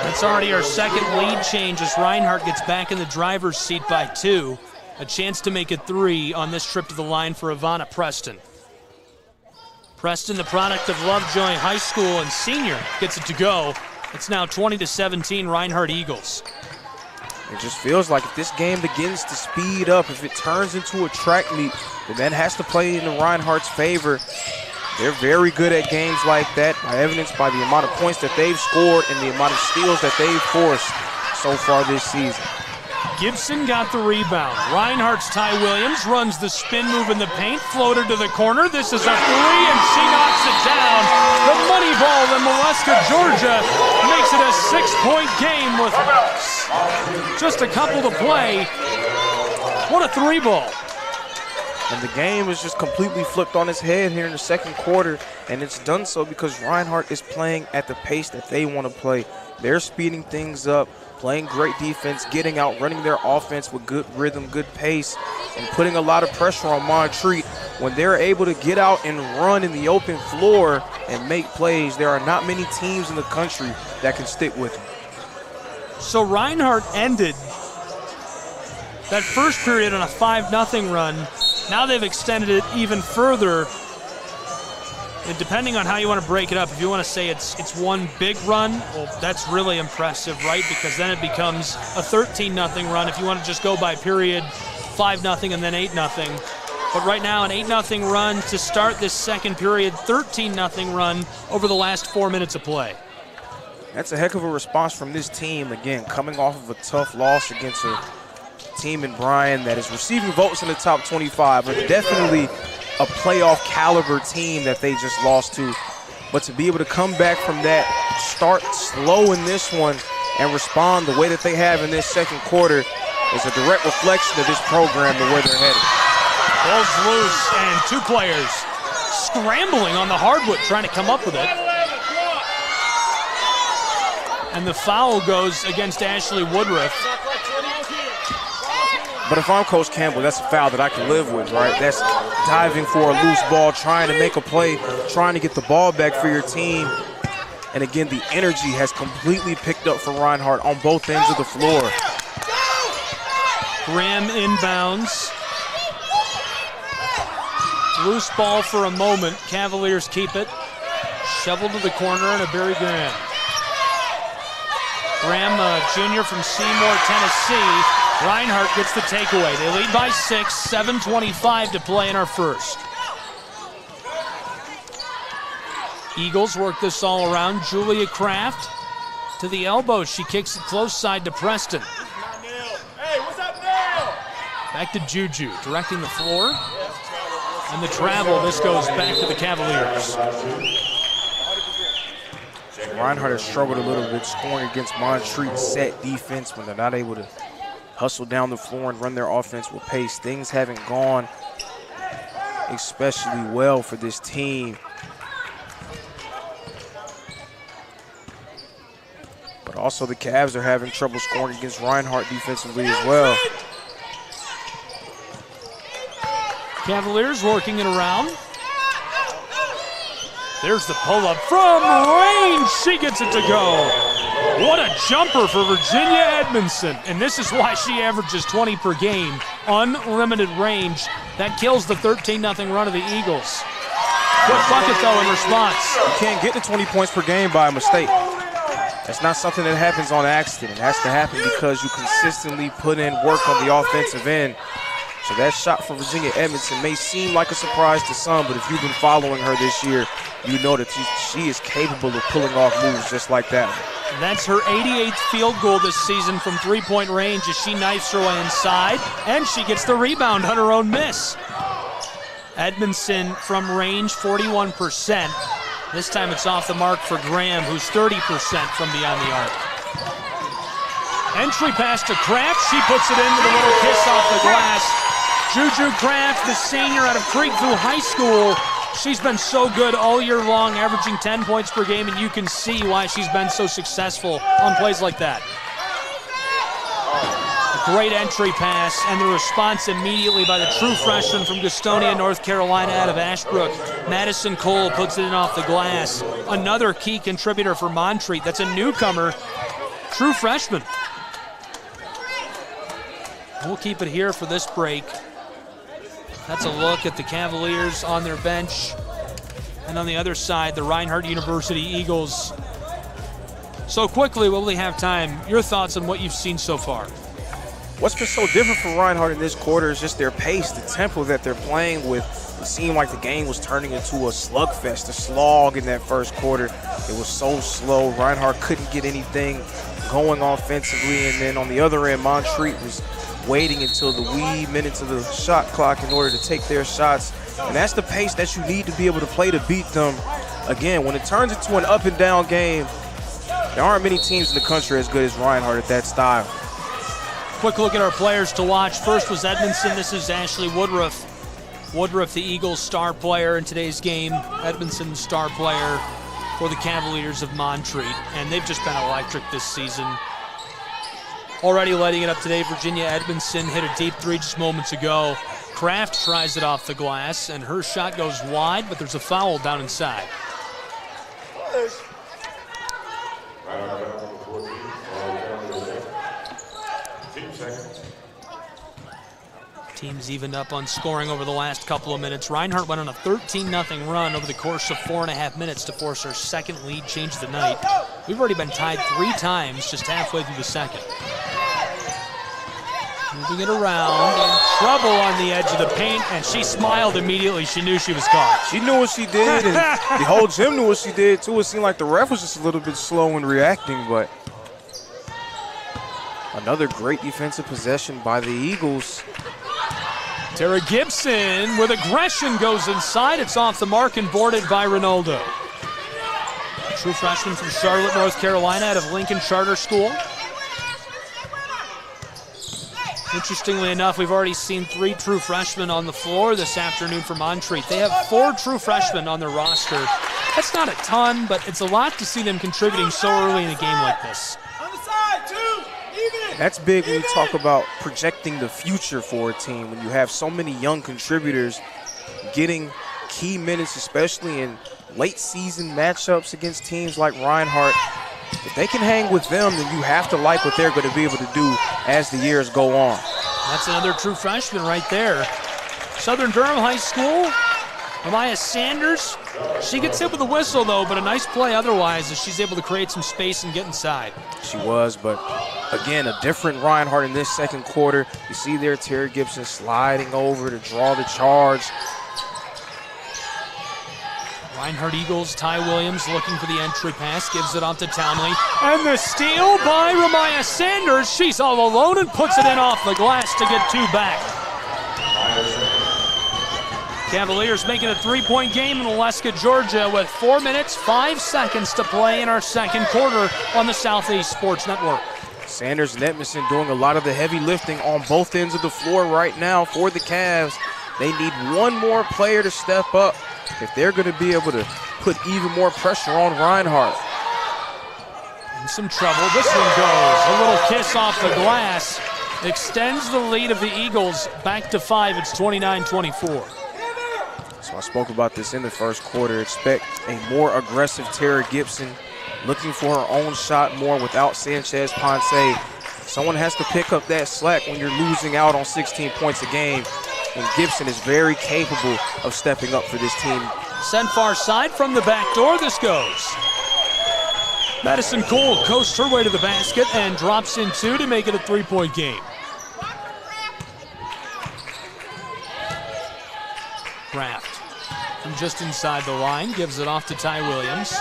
That's already our second lead change as Reinhardt gets back in the driver's seat by 2. A chance to make it 3 on this trip to the line for Ivana Preston. Preston, the product of Lovejoy High School and senior, gets it to go. It's now 20-17 Reinhardt Eagles. It just feels like if this game begins to speed up, if it turns into a track meet, then that has to play in the Reinhardt's favor. They're very good at games like that, by evidenced by the amount of points that they've scored and the amount of steals that they've forced so far this season. Gibson got the rebound. Reinhardt's Ty Williams runs the spin move in the paint, floater to the corner. This is a three, and she knocks it down. The money ball in Molluska, Georgia, makes it a 6-point game with just a couple to play. What a three ball. And the game is just completely flipped on its head here in the second quarter, and it's done so because Reinhardt is playing at the pace that they want to play. They're speeding things up, playing great defense, getting out, running their offense with good rhythm, good pace, and putting a lot of pressure on Montreat. When they're able to get out and run in the open floor and make plays, there are not many teams in the country that can stick with them. So Reinhardt ended that first period on a 5-0 run. Now they've extended it even further. And depending on how you want to break it up, if you want to say it's one big run, well, that's really impressive, right? Because then it becomes a 13-0 run if you want to just go by period, 5-0 and then 8-0. But right now, an 8-0 run to start this second period, 13-0 run over the last 4 minutes of play. That's a heck of a response from this team, again, coming off of a tough loss against a team in Bryan that is receiving votes in the top 25, but definitely a playoff caliber team that they just lost to. But to be able to come back from that, start slow in this one, and respond the way that they have in this second quarter is a direct reflection of this program and where they're headed. Ball's loose, and two players scrambling on the hardwood, trying to come up with it. And the foul goes against Ashley Woodruff. But if I'm Coach Campbell, that's a foul that I can live with, right? That's diving for a loose ball, trying to make a play, trying to get the ball back for your team. And again, the energy has completely picked up for Reinhardt on both ends of the floor. Graham inbounds. Loose ball for a moment. Cavaliers keep it. Shoveled to the corner, and a Barry Graham. Graham, junior from Seymour, Tennessee. Reinhardt gets the takeaway. They lead by 6, 7:25 to play in our first. Eagles work this all around. Julia Kraft to the elbow. She kicks it close side to Preston. Back to Juju, directing the floor. And the travel, this goes back to the Cavaliers. Reinhardt has struggled a little bit scoring against Montreat's set defense when they're not able to hustle down the floor and run their offense with pace. Things haven't gone especially well for this team. But also the Cavs are having trouble scoring against Reinhardt defensively as well. Cavaliers working it around. There's the pull-up from range. She gets it to go. What a jumper for Virginia Edmondson. And this is why she averages 20 per game. Unlimited range. That kills the 13-0 run of the Eagles. Quick bucket, though, in response. You can't get to 20 points per game by a mistake. That's not something that happens on accident. It has to happen because you consistently put in work on the offensive end. So that shot for Virginia Edmondson may seem like a surprise to some, but if you've been following her this year, you know that she is capable of pulling off moves just like that. That's her 88th field goal this season from three-point range as she knifes her way inside, and she gets the rebound on her own miss. Edmondson from range, 41%. This time it's off the mark for Graham, who's 30% from beyond the arc. Entry pass to Kraft. She puts it in with a little kiss off the glass. Juju Kraft, the senior out of Creekview High School. She's been so good all year long, averaging 10 points per game, and you can see why she's been so successful on plays like that. A great entry pass, and the response immediately by the true freshman from Gastonia, North Carolina, out of Ashbrook. Madison Cole puts it in off the glass. Another key contributor for Montreat. That's a newcomer, true freshman. We'll keep it here for this break. That's a look at the Cavaliers on their bench. And on the other side, the Reinhardt University Eagles. So quickly, while we have time, your thoughts on what you've seen so far? What's been so different for Reinhardt in this quarter is just their pace, the tempo that they're playing with. It seemed like the game was turning into a slugfest, a slog in that first quarter. It was so slow. Reinhardt couldn't get anything going offensively, and then on the other end, Montreat was waiting until the wee minutes of the shot clock in order to take their shots. And that's the pace that you need to be able to play to beat them. Again, when it turns into an up and down game, there aren't many teams in the country as good as Reinhardt at that style. Quick look at our players to watch. First was Edmondson. This is Ashley Woodruff. Woodruff, the Eagles' star player in today's game. Edmondson, star player for the Cavaliers of Montreat. And they've just been electric this season. Already lighting it up today, Virginia Edmondson hit a deep three just moments ago. Kraft tries it off the glass, and her shot goes wide, but there's a foul down inside. Teams evened up on scoring over the last couple of minutes. Reinhardt went on a 13-0 run over the course of 4.5 minutes to force her second lead change of the night. We've already been tied 3 times just halfway through the second. Moving it around, and trouble on the edge of the paint, and she smiled immediately. She knew she was caught. She knew what she did, and the whole gym knew what she did, too. It seemed like the ref was just a little bit slow in reacting, but another great defensive possession by the Eagles. Tara Gibson with aggression goes inside. It's off the mark and boarded by Ronaldo. True freshman from Charlotte, North Carolina, out of Lincoln Charter School. Interestingly enough, we've already seen 3 true freshmen on the floor this afternoon for Montreat. They have 4 true freshmen on their roster. That's not a ton, but it's a lot to see them contributing so early in a game like this. That's big when you talk about projecting the future for a team, when you have so many young contributors getting key minutes, especially in late season matchups against teams like Reinhardt. If they can hang with them, then you have to like what they're going to be able to do as the years go on. That's another true freshman right there. Southern Durham High School, Amaya Sanders. She gets hit with a whistle, though, but a nice play otherwise as she's able to create some space and get inside. She was, but again, a different Reinhardt in this second quarter. You see there Tara Gibson sliding over to draw the charge. Reinhardt Eagles, Ty Williams looking for the entry pass, gives it off to Townley. And the steal by Ramaya Sanders. She's all alone and puts it in off the glass to get 2 back. Cavaliers making a 3-point game in Alaska, Georgia with 4 minutes, 5 seconds to play in our second quarter on the Southeast Sports Network. Sanders and Edmondson doing a lot of the heavy lifting on both ends of the floor right now for the Cavs. They need one more player to step up if they're going to be able to put even more pressure on Reinhardt. In some trouble. This one goes. A little kiss off the glass. Extends the lead of the Eagles back to 5. It's 29-24. So I spoke about this in the first quarter. Expect a more aggressive Tara Gibson, looking for her own shot more without Sanchez Ponce. Someone has to pick up that slack when you're losing out on 16 points a game. And Gibson is very capable of stepping up for this team. Sent far side from the back door. This goes. Madison Cole coasts her way to the basket and drops in 2 to make it a 3-point game. Kraft from just inside the line gives it off to Ty Williams.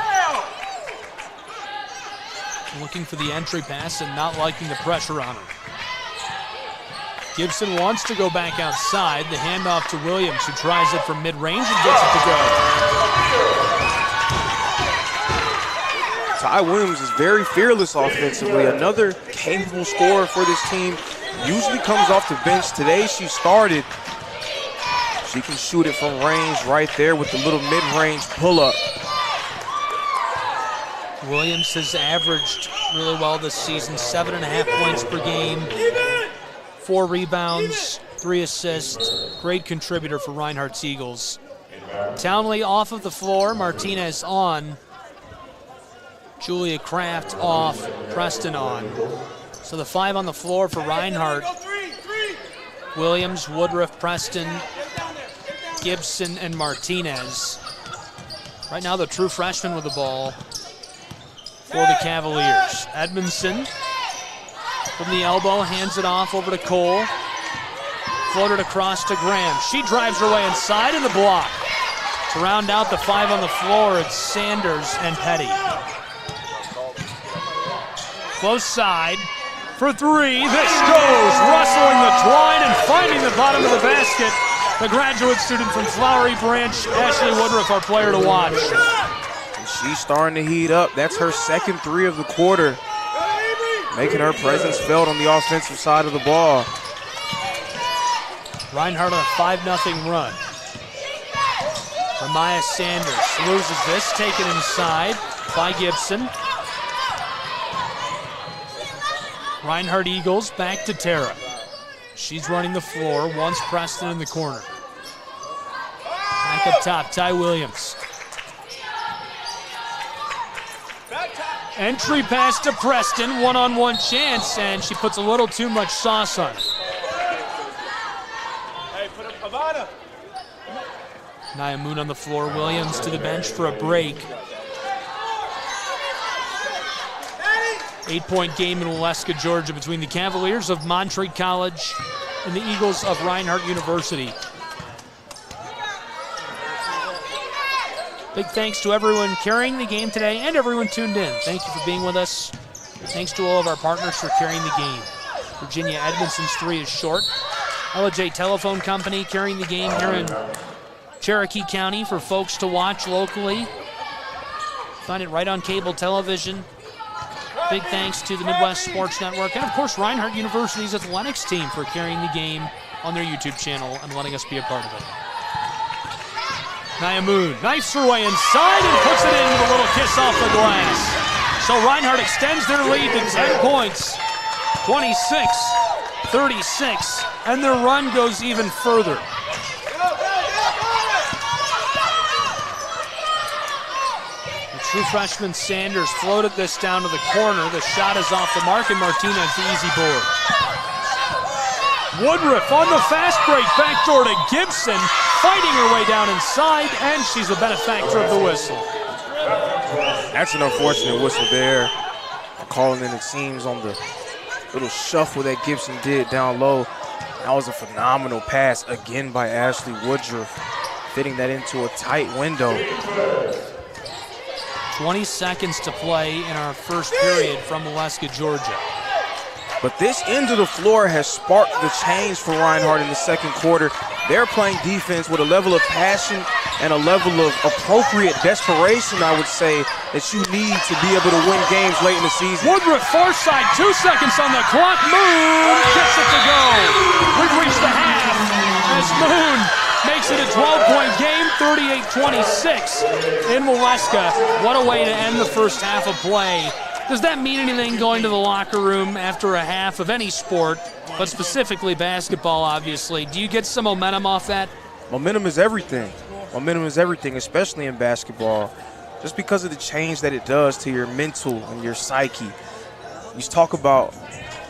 Looking for the entry pass and not liking the pressure on her. Gibson wants to go back outside. The handoff to Williams, who tries it from mid-range and gets it to go. Ty Williams is very fearless offensively. Another capable scorer for this team. Usually comes off the bench. Today she started. She can shoot it from range right there with the little mid-range pull-up. Williams has averaged really well this season, 7.5 points per game. 4 rebounds, 3 assists. Great contributor for Reinhardt's Eagles. Townley off of the floor, Martinez on. Julia Kraft off, Preston on. So the 5 on the floor for Reinhardt. Williams, Woodruff, Preston, Gibson, and Martinez. Right now the true freshman with the ball for the Cavaliers. Edmondson From the elbow, hands it off over to Cole. Floated across to Graham. She drives her way inside and the block. To round out the 5 on the floor, it's Sanders and Petty. Close side for 3. This goes, rustling the twine and finding the bottom of the basket. The graduate student from Flowery Branch, Ashley Woodruff, our player to watch. And she's starting to heat up. That's her second 3 of the quarter, making her presence felt on the offensive side of the ball. Reinhardt on a 5-0 run. Amaya Sanders loses this, taken inside by Gibson. Reinhardt Eagles back to Tara. She's running the floor, wants Preston in the corner. Back up top, Ty Williams. Entry pass to Preston, one-on-one chance, and she puts a little too much sauce on it. Nia Moon on the floor, Williams to the bench for a break. 8-point game in Waleska, Georgia between the Cavaliers of Montreat College and the Eagles of Reinhardt University. Big thanks to everyone carrying the game today and everyone tuned in. Thank you for being with us. Thanks to all of our partners for carrying the game. Virginia Edmondson's 3 is short. LJ Telephone Company carrying the game here in Cherokee County for folks to watch locally. Find it right on cable television. Big thanks to the Midwest Sports Network and, of course, Reinhardt University's athletics team for carrying the game on their YouTube channel and letting us be a part of it. Nia Moon knifes her way inside and puts it in with a little kiss off the glass. So Reinhardt extends their lead to 10 points, 26-36, and their run goes even further. True freshman Sanders floated this down to the corner. The shot is off the mark, and Martinez the easy board. Woodruff on the fast break, backdoor to Gibson, fighting her way down inside, and she's a benefactor of the whistle. That's an unfortunate whistle there. Calling in, it seems, on the little shuffle that Gibson did down low. That was a phenomenal pass, again by Ashley Woodruff, fitting that into a tight window. 20 seconds to play in our first period from Waleska, Georgia. But this end of the floor has sparked the change for Reinhardt in the second quarter. They're playing defense with a level of passion and a level of appropriate desperation, I would say, that you need to be able to win games late in the season. Woodruff far side, 2 seconds on the clock. Moon gets it to go. We've reached the half as Moon makes it a 12-point game, 38-26 in Waleska. What a way to end the first half of play. Does that mean anything going to the locker room after a half of any sport, but specifically basketball, obviously? Do you get some momentum off that? Momentum is everything. Momentum is everything, especially in basketball, just because of the change that it does to your mental and your psyche. You talk about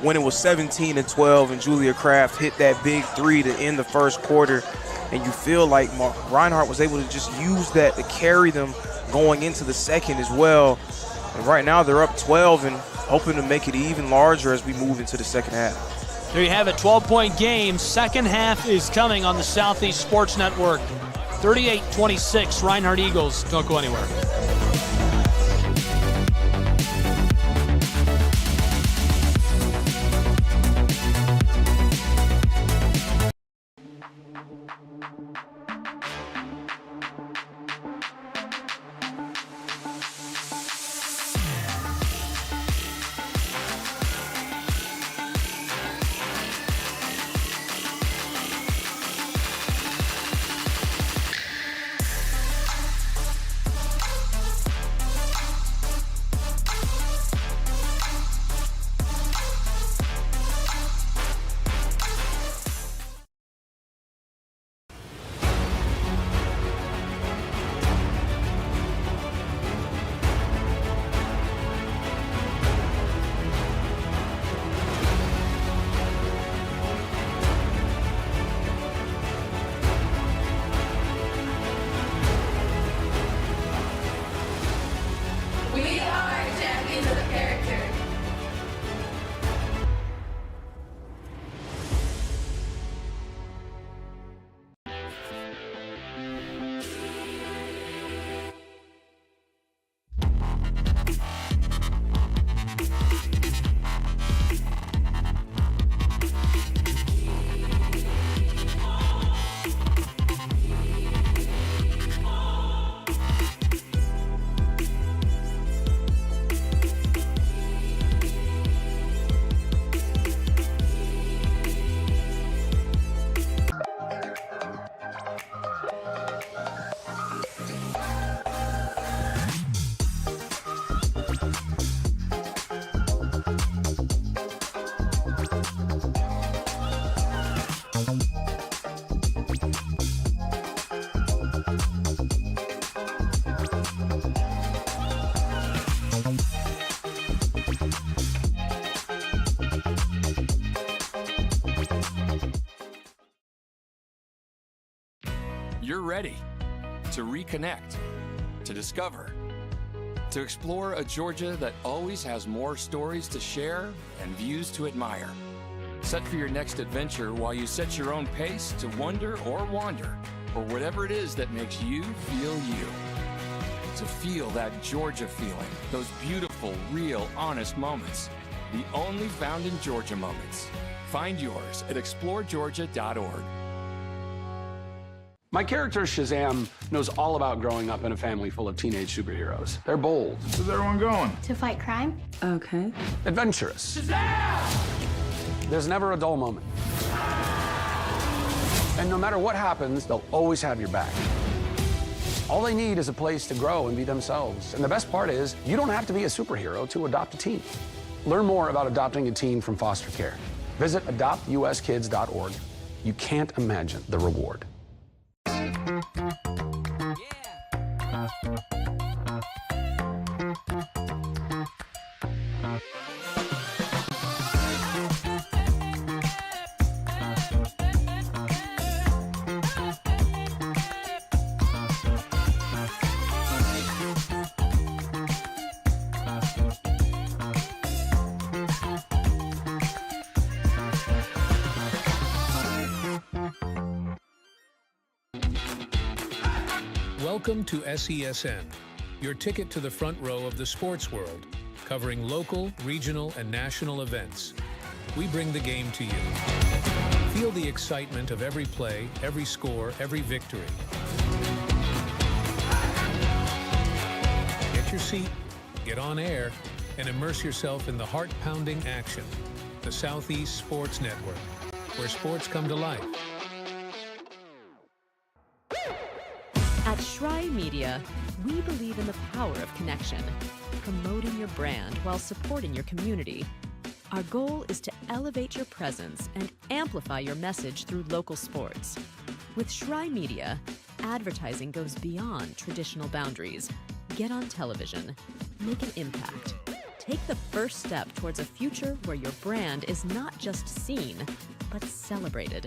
when it was 17-12 and Julia Kraft hit that big 3 to end the first quarter, and you feel like Reinhardt was able to just use that to carry them going into the second as well. And right now they're up 12 and hoping to make it even larger as we move into the second half. There you have it, 12-point game. Second half is coming on the Southeast Sports Network. 38-26, Reinhardt Eagles. Don't go anywhere. You're ready to reconnect, to discover, to explore a Georgia that always has more stories to share and views to admire. Set for your next adventure while you set your own pace to wonder or wander, or whatever it is that makes you feel you. To feel that Georgia feeling, those beautiful, real, honest moments. The only found in Georgia moments. Find yours at exploregeorgia.org. My character, Shazam, knows all about growing up in a family full of teenage superheroes. They're bold. Where's everyone going? To fight crime? Okay. Adventurous. Shazam! There's never a dull moment. And no matter what happens, they'll always have your back. All they need is a place to grow and be themselves. And the best part is, you don't have to be a superhero to adopt a teen. Learn more about adopting a teen from foster care. Visit adoptuskids.org. You can't imagine the reward. Welcome to SESN, your ticket to the front row of the sports world, covering local, regional, and national events. We bring the game to you. Feel the excitement of every play, every score, every victory. Get your seat, get on air, and immerse yourself in the heart-pounding action. The Southeast Sports Network, where sports come to life. At Shry Media, we believe in the power of connection, promoting your brand while supporting your community. Our goal is to elevate your presence and amplify your message through local sports. With Shry Media, advertising goes beyond traditional boundaries. Get on television, make an impact. Take the first step towards a future where your brand is not just seen, but celebrated.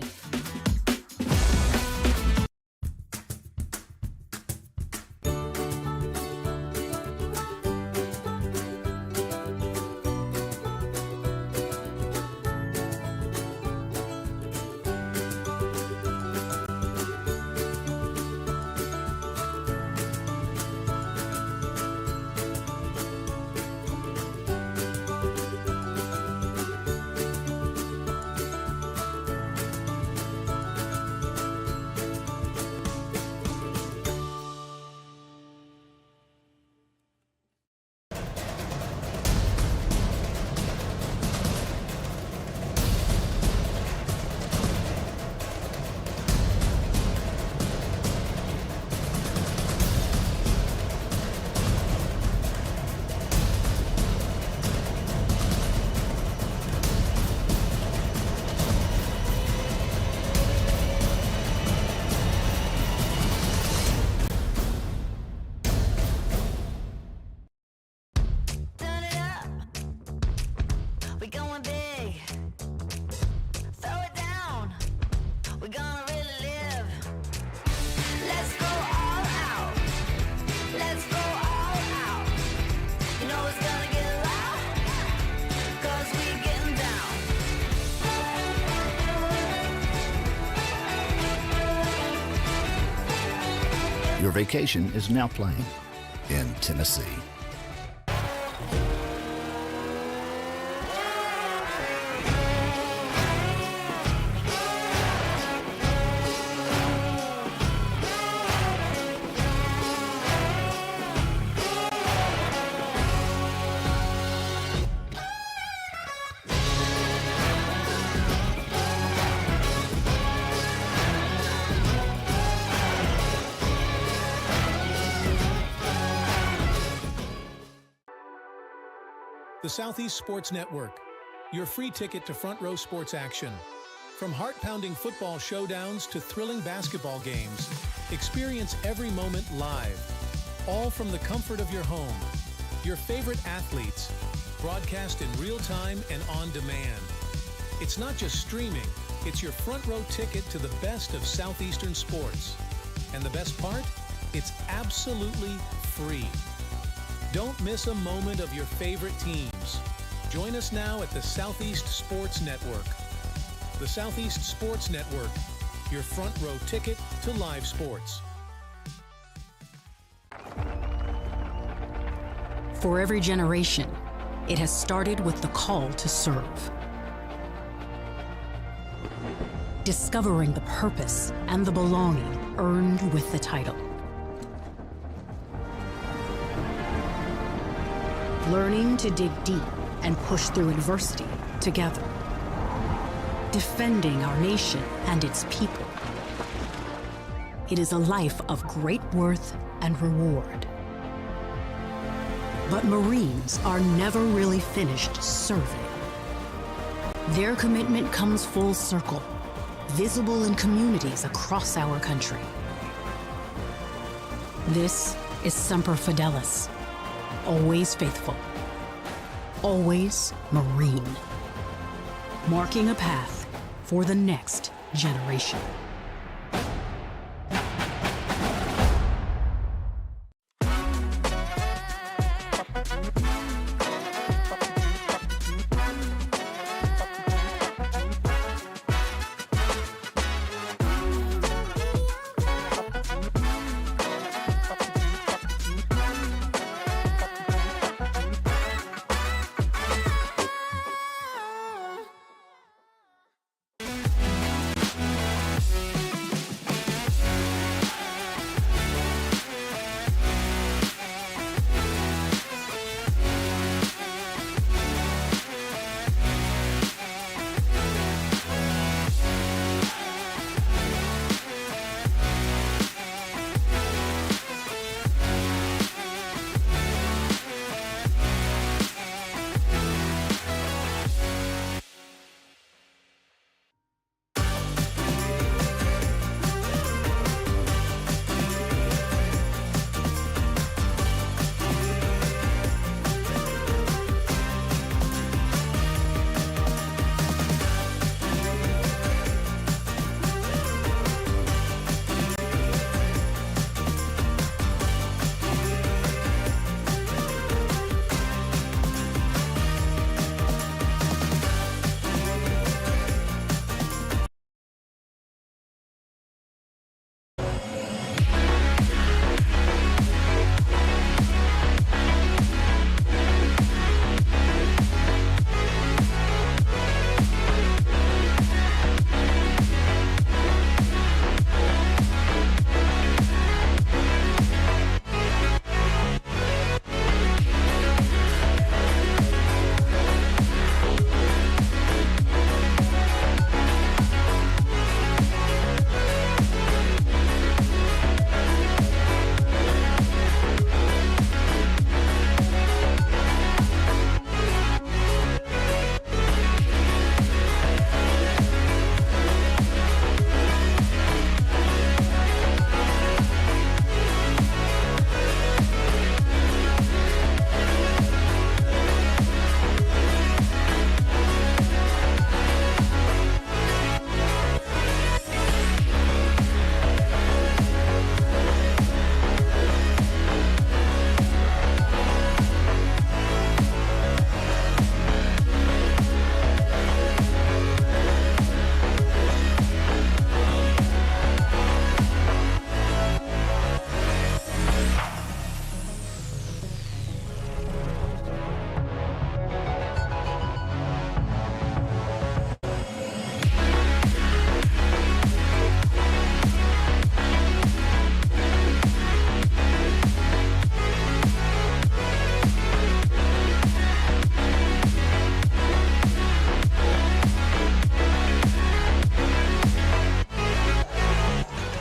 Your vacation is now playing in Tennessee. The Southeast Sports Network, your free ticket to front row sports action. From heart-pounding football showdowns to thrilling basketball games, experience every moment live, all from the comfort of your home. Your favorite athletes, broadcast in real time and on demand. It's not just streaming, it's your front row ticket to the best of Southeastern sports. And the best part? It's absolutely free. Don't miss a moment of your favorite teams. Join us now at the Southeast Sports Network. The Southeast Sports Network, your front row ticket to live sports. For every generation, it has started with the call to serve. Discovering the purpose and the belonging earned with the title. Learning to dig deep and push through adversity together. Defending our nation and its people. It is a life of great worth and reward. But Marines are never really finished serving. Their commitment comes full circle, visible in communities across our country. This is Semper Fidelis, always faithful, always Marine, marking a path for the next generation.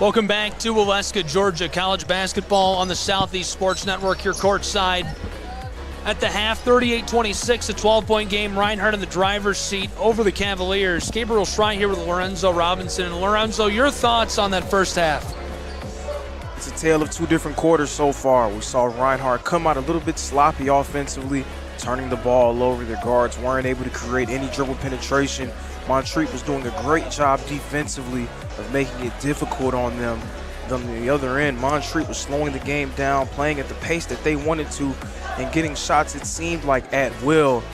Welcome back to Waleska, Georgia. College basketball on the Southeast Sports Network, here courtside At the half, 38-26, a 12-point game. Reinhardt in the driver's seat over the Cavaliers. Gabriel Schrei here with Lorenzo Robinson. And Lorenzo, your thoughts on that first half? It's a tale of two different quarters so far. We saw Reinhardt come out a little bit sloppy offensively, turning the ball all over. Their guards weren't able to create any dribble penetration. Montreat was doing a great job defensively of making it difficult on them. On the other end, Montreat was slowing the game down, playing at the pace that they wanted to, and getting shots, it seemed like, at will.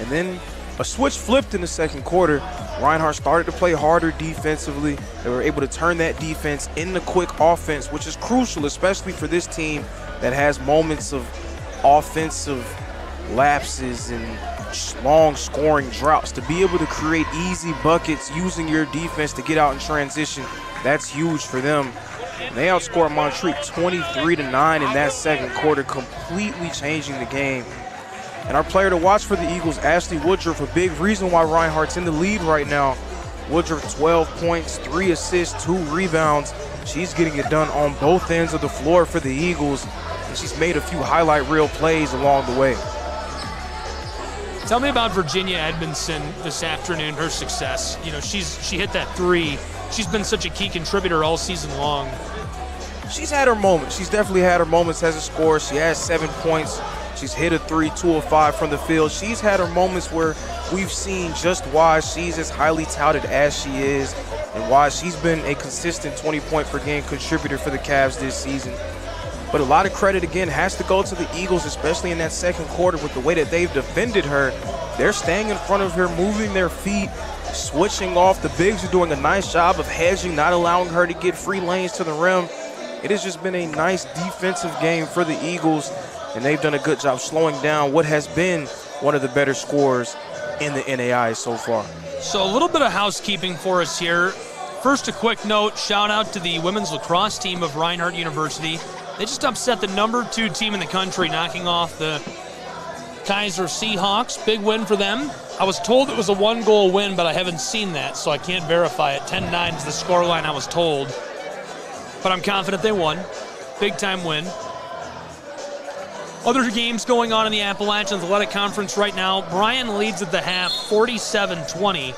And then a switch flipped in the second quarter. Reinhardt started to play harder defensively. They were able to turn that defense into quick offense, which is crucial, especially for this team that has moments of offensive lapses and long scoring droughts. To be able to create easy buckets using your defense to get out in transition, that's huge for them. They outscored Montreat 23-9 in that second quarter, completely changing the game. And our player to watch for the Eagles, Ashley Woodruff, a big reason why Reinhardt's in the lead right now. Woodruff, 12 points, 3 assists, 2 rebounds. She's getting it done on both ends of the floor for the Eagles, and she's made a few highlight reel plays along the way. Tell me about Virginia Edmondson this afternoon, her success. You know, she hit that three. She's been such a key contributor all season long. She's had her moments. She's definitely had her moments as a scorer. She has 7 points. She's hit a 3, 2 of 5 from the field. She's had her moments where we've seen just why she's as highly touted as she is and why she's been a consistent 20-point-per-game contributor for the Cavs this season. But a lot of credit, again, has to go to the Eagles, especially in that second quarter with the way that they've defended her. They're staying in front of her, moving their feet, switching off. The bigs are doing a nice job of hedging, not allowing her to get free lanes to the rim. It has just been a nice defensive game for the Eagles, and they've done a good job slowing down what has been one of the better scorers in the NAI so far. So a little bit of housekeeping for us here. First, a quick note, shout out to the women's lacrosse team of Reinhardt University. They just upset the number 2 team in the country, knocking off the Kaiser Seahawks. Big win for them. I was told it was a 1-goal win, but I haven't seen that, so I can't verify it. 10-9 is the scoreline I was told. But I'm confident they won. Big-time win. Other games going on in the Appalachian Athletic Conference right now. Bryan leads at the half, 47-20.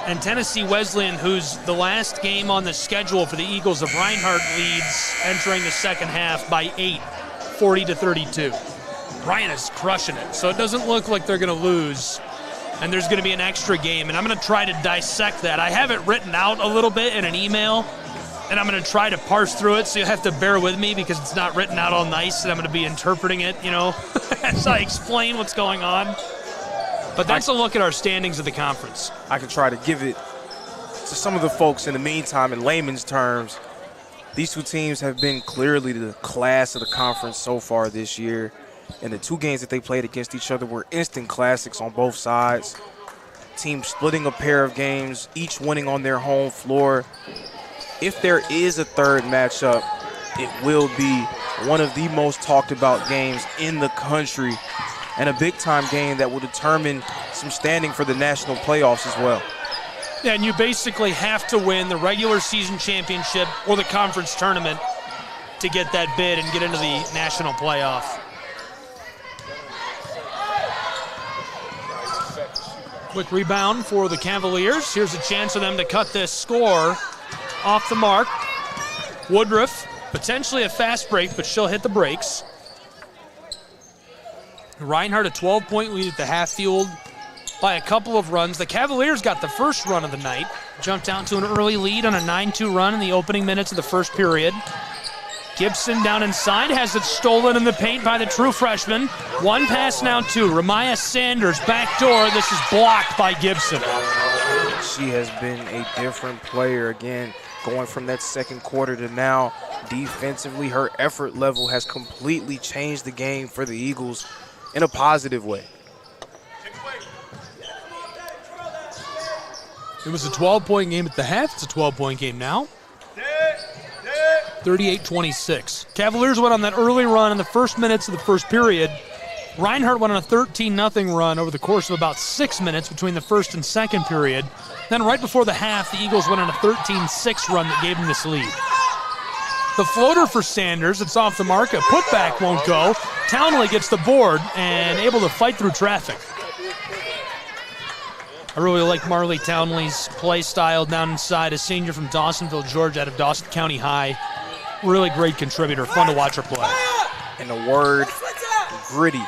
And Tennessee Wesleyan, who's the last game on the schedule for the Eagles of Reinhardt, leads entering the second half by 8, 40-32. Bryan is crushing it, so it doesn't look like they're going to lose. And there's going to be an extra game, and I'm going to try to dissect that. I have it written out a little bit in an email, and I'm going to try to parse through it, so you'll have to bear with me because it's not written out all nice, and I'm going to be interpreting it, as I explain what's going on. But that's a look at our standings of the conference. I can try to give it to some of the folks in the meantime in layman's terms. These two teams have been clearly the class of the conference so far this year. And the 2 games that they played against each other were instant classics on both sides. Teams splitting a pair of games, each winning on their home floor. If there is a third matchup, it will be one of the most talked about games in the country, and a big-time game that will determine some standing for the national playoffs as well. Yeah, and you basically have to win the regular season championship or the conference tournament to get that bid and get into the national playoff. Quick rebound for the Cavaliers. Here's a chance for them to cut this score off the mark. Woodruff, potentially a fast break, but she'll hit the brakes. Reinhardt, a 12-point lead at the half, fueled by a couple of runs. The Cavaliers got the first run of the night, jumped out to an early lead on a 9-2 run in the opening minutes of the first period. Gibson down inside, has it stolen in the paint by the true freshman. One pass now, 2. Ramaya Sanders, backdoor. This is blocked by Gibson. She has been a different player again, going from that second quarter to now. Defensively, her effort level has completely changed the game for the Eagles in a positive way. It was a 12-point game at the half. It's a 12-point game now. 38-26. Cavaliers went on that early run in the first minutes of the first period. Reinhardt went on a 13-0 run over the course of about 6 minutes between the first and second period. Then right before the half, the Eagles went on a 13-6 run that gave them this lead. The floater for Sanders, it's off the mark. A putback won't go. Townley gets the board and able to fight through traffic. I really like Marley Townley's play style down inside, a senior from Dawsonville, Georgia, out of Dawson County High. Really great contributor, fun to watch her play. And the word, gritty,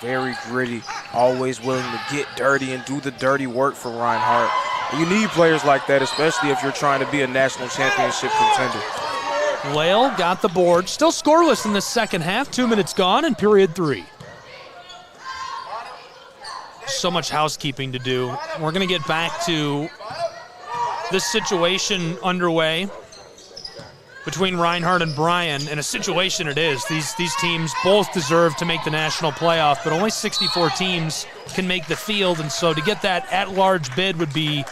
very gritty, always willing to get dirty and do the dirty work for Reinhardt. You need players like that, especially if you're trying to be a national championship contender. Lale got the board, still scoreless in the second half, 2 minutes gone in period 3. So much housekeeping to do. We're going to get back to this situation underway between Reinhardt and Bryan, and a situation it is. These teams both deserve to make the national playoff, but only 64 teams can make the field, and so to get that at-large bid would be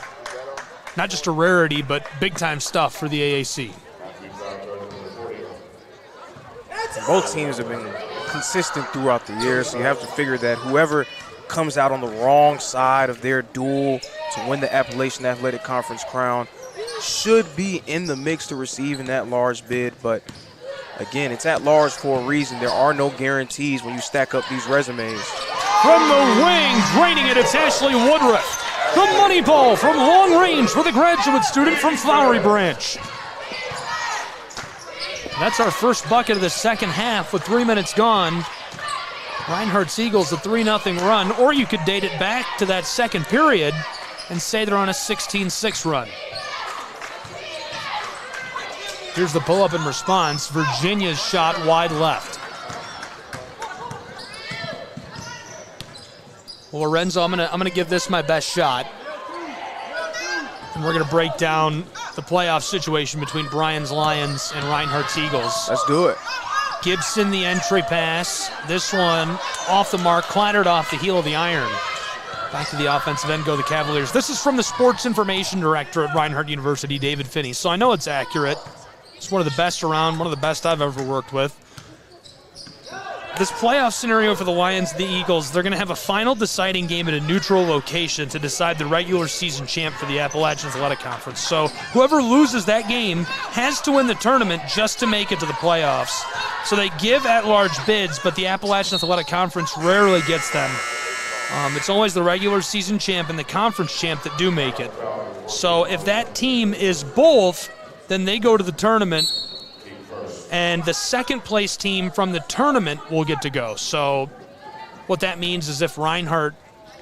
not just a rarity, but big-time stuff for the AAC. Both teams have been consistent throughout the year, so you have to figure that whoever comes out on the wrong side of their duel to win the Appalachian Athletic Conference crown should be in the mix to receive in that large bid. But again, it's at large for a reason. There are no guarantees when you stack up these resumes. From the wing, draining it, it's Ashley Woodruff. The money ball from long range for the graduate student from Flowery Branch. That's our first bucket of the second half with 3 minutes gone. Reinhardt's Eagles a 3-0 run, or you could date it back to that second period and say they're on a 16-6 run. Here's the pull-up in response. Virginia's shot wide left. Well, Lorenzo, I'm gonna give this my best shot. And we're gonna break down the playoff situation between Bryan's Lions and Reinhardt's Eagles. Let's do it. Gibson, the entry pass. This one off the mark, clattered off the heel of the iron. Back to the offensive end go the Cavaliers. This is from the sports information director at Reinhardt University, David Finney. So I know it's accurate. It's one of the best around, one of the best I've ever worked with. This playoff scenario for the Lions and the Eagles, they're going to have a final deciding game at a neutral location to decide the regular season champ for the Appalachian Athletic Conference. So whoever loses that game has to win the tournament just to make it to the playoffs. So they give at-large bids, but the Appalachian Athletic Conference rarely gets them. It's always the regular season champ and the conference champ that do make it. So if that team is both, then they go to the tournament, and the second place team from the tournament will get to go. So what that means is if Reinhardt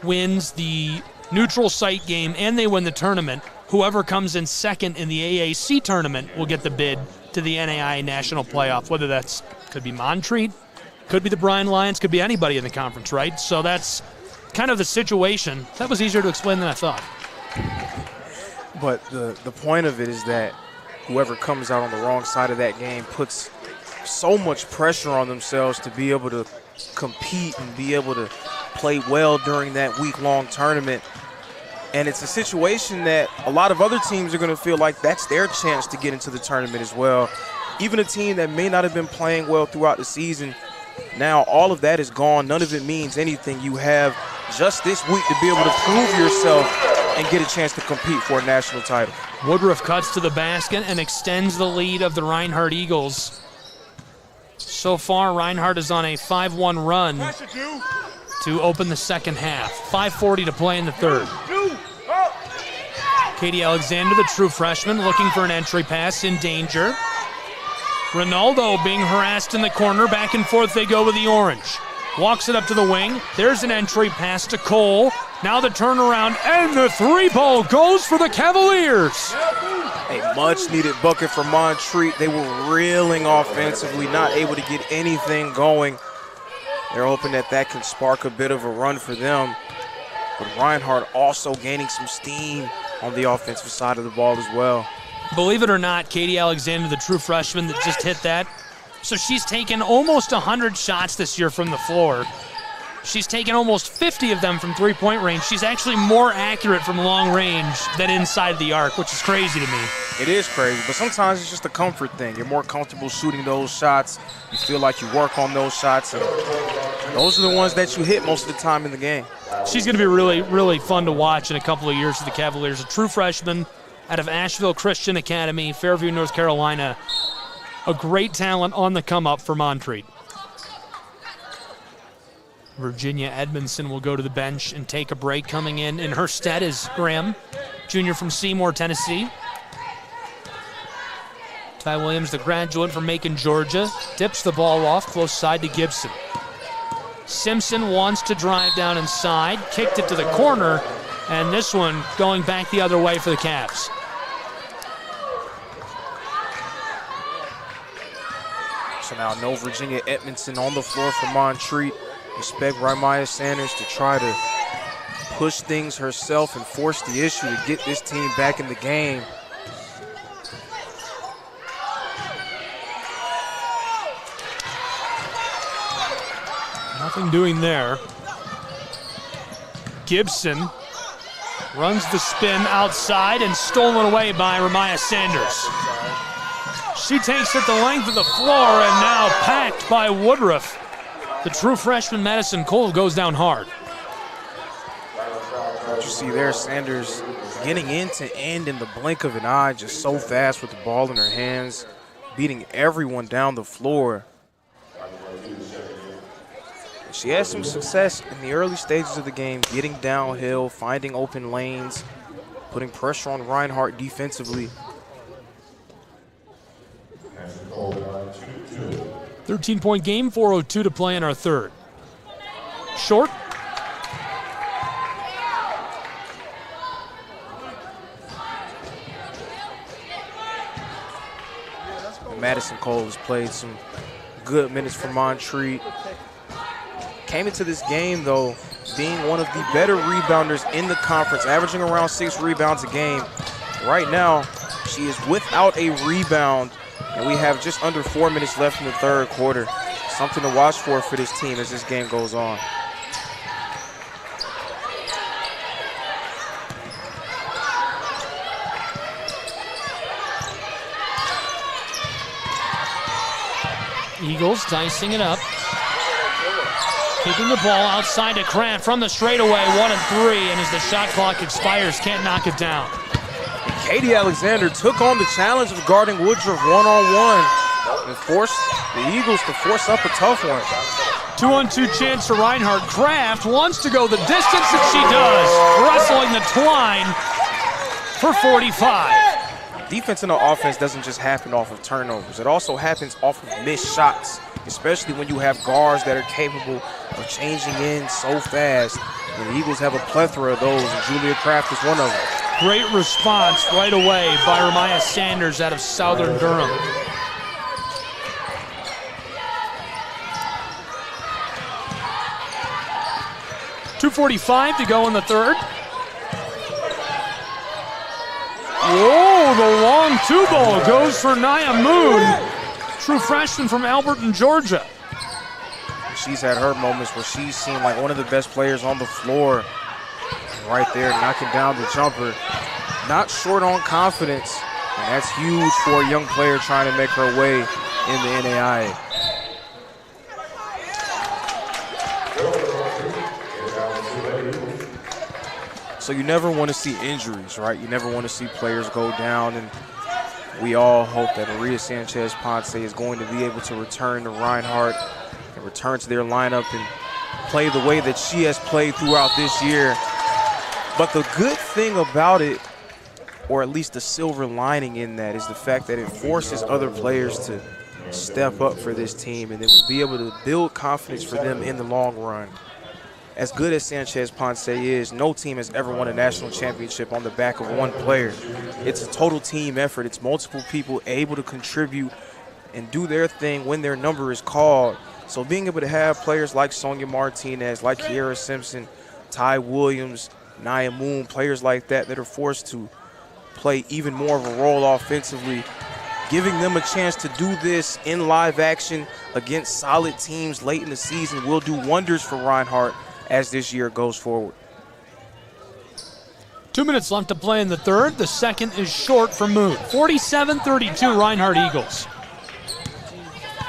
wins the neutral site game and they win the tournament, whoever comes in second in the AAC tournament will get the bid to the NAIA National Playoff, whether that's could be Montreat, could be the Bryan Lions, could be anybody in the conference, right? So that's kind of the situation. That was easier to explain than I thought. But the point of it is that whoever comes out on the wrong side of that game puts so much pressure on themselves to be able to compete and be able to play well during that week-long tournament. And it's a situation that a lot of other teams are going to feel like that's their chance to get into the tournament as well. Even a team that may not have been playing well throughout the season, now all of that is gone. None of it means anything. You have just this week to be able to prove yourself and get a chance to compete for a national title. Woodruff cuts to the basket and extends the lead of the Reinhardt Eagles. So far, Reinhardt is on a 5-1 run to open the second half. 5:40 to play in the third. Katie Alexander, the true freshman, looking for an entry pass, in danger. Ronaldo being harassed in the corner. Back and forth they go with the orange. Walks it up to the wing. There's an entry pass to Cole. Now the turnaround, and the three ball goes for the Cavaliers. A much-needed bucket for Montreat. They were reeling offensively, not able to get anything going. They're hoping that that can spark a bit of a run for them. But Reinhardt also gaining some steam on the offensive side of the ball as well. Believe it or not, Katie Alexander, the true freshman that just hit that, so she's taken almost 100 shots this year from the floor. She's taken almost 50 of them from three-point range. She's actually more accurate from long range than inside the arc, which is crazy to me. It is crazy, but sometimes it's just a comfort thing. You're more comfortable shooting those shots. You feel like you work on those shots, and those are the ones that you hit most of the time in the game. She's going to be really, really fun to watch in a couple of years for the Cavaliers. A true freshman out of Asheville Christian Academy, Fairview, North Carolina. a great talent on the come-up for Montreat. Virginia Edmondson will go to the bench and take a break. Coming in her stead is Graham, junior from Seymour, Tennessee. Ty Williams, the graduate from Macon, Georgia, dips the ball off close side to Gibson. Simpson wants to drive down inside, kicked it to the corner, and this one going back the other way for the Cavs. So now no Virginia Edmondson on the floor for Montreat. Expect Reinhardt Sanders to try to push things herself and force the issue to get this team back in the game. Nothing doing there. Gibson runs the spin outside and stolen away by Reinhardt Sanders. She takes it the length of the floor and now packed by Woodruff. The true freshman Madison Cole goes down hard. What you see there, Sanders getting end to end in the blink of an eye, just so fast with the ball in her hands, beating everyone down the floor. She had some success in the early stages of the game, getting downhill, finding open lanes, putting pressure on Reinhardt defensively. 13-point game, 4:02 to play in our third. Short. Madison Cole has played some good minutes for Montreat. Came into this game, though, being one of the better rebounders in the conference, averaging around 6 rebounds a game. Right now, she is without a rebound, and we have just under 4 minutes left in the third quarter. Something to watch for this team as this game goes on. Eagles dicing it up. Kicking the ball outside to Kraft from the straightaway, 1 and 3, and as the shot clock expires, can't knock it down. Katie Alexander took on the challenge of guarding Woodruff one-on-one and forced the Eagles to force up a tough one. 2-on-2 chance to Reinhardt. Kraft wants to go the distance, and she does, wrestling the twine for 45. Defense in the offense doesn't just happen off of turnovers. It also happens off of missed shots, especially when you have guards that are capable of changing in so fast. And the Eagles have a plethora of those, and Julia Kraft is one of them. Great response right away by Reinhardt Sanders out of Southern Durham. .245 to go in the third. Whoa, the long two ball goes for Nia Moon, true freshman from Alberton, Georgia. She's had her moments where she's seen like one of the best players on the floor. Right there, knocking down the jumper. Not short on confidence, and that's huge for a young player trying to make her way in the NAIA. So you never want to see injuries, right? You never want to see players go down, and we all hope that Maria Sanchez-Ponce is going to be able to return to Reinhardt and return to their lineup and play the way that she has played throughout this year. But the good thing about it, or at least the silver lining in that, is the fact that it forces other players to step up for this team, and it will be able to build confidence for them in the long run. As good as Sanchez-Ponce is, no team has ever won a national championship on the back of one player. It's a total team effort. It's multiple people able to contribute and do their thing when their number is called. So being able to have players like Sonia Martinez, like Kiera Simpson, Ty Williams, Nia Moon, players like that that are forced to play even more of a role offensively, giving them a chance to do this in live action against solid teams late in the season will do wonders for Reinhardt as this year goes forward. 2 minutes left to play in the third. The second is short for Moon. 47-32 Reinhardt Eagles.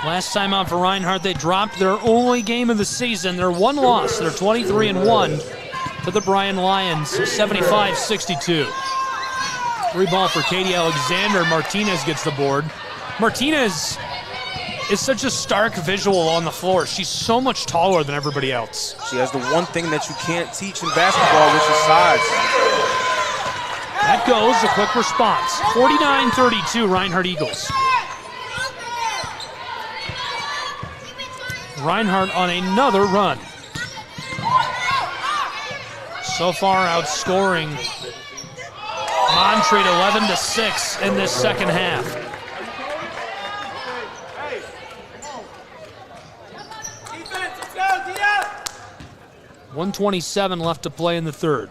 Last time out for Reinhardt, they dropped their only game of the season. Their one loss, they're 23-1 to the Bryan Lions, 75-62. Free ball for Katie Alexander. Martinez gets the board. Martinez is such a stark visual on the floor. She's so much taller than everybody else. She has the one thing that you can't teach in basketball, which is size. That goes, a quick response. 49-32, Reinhardt Eagles. Reinhardt on another run. So far outscoring Montreat 11-6 in this second half. .127 left to play in the third.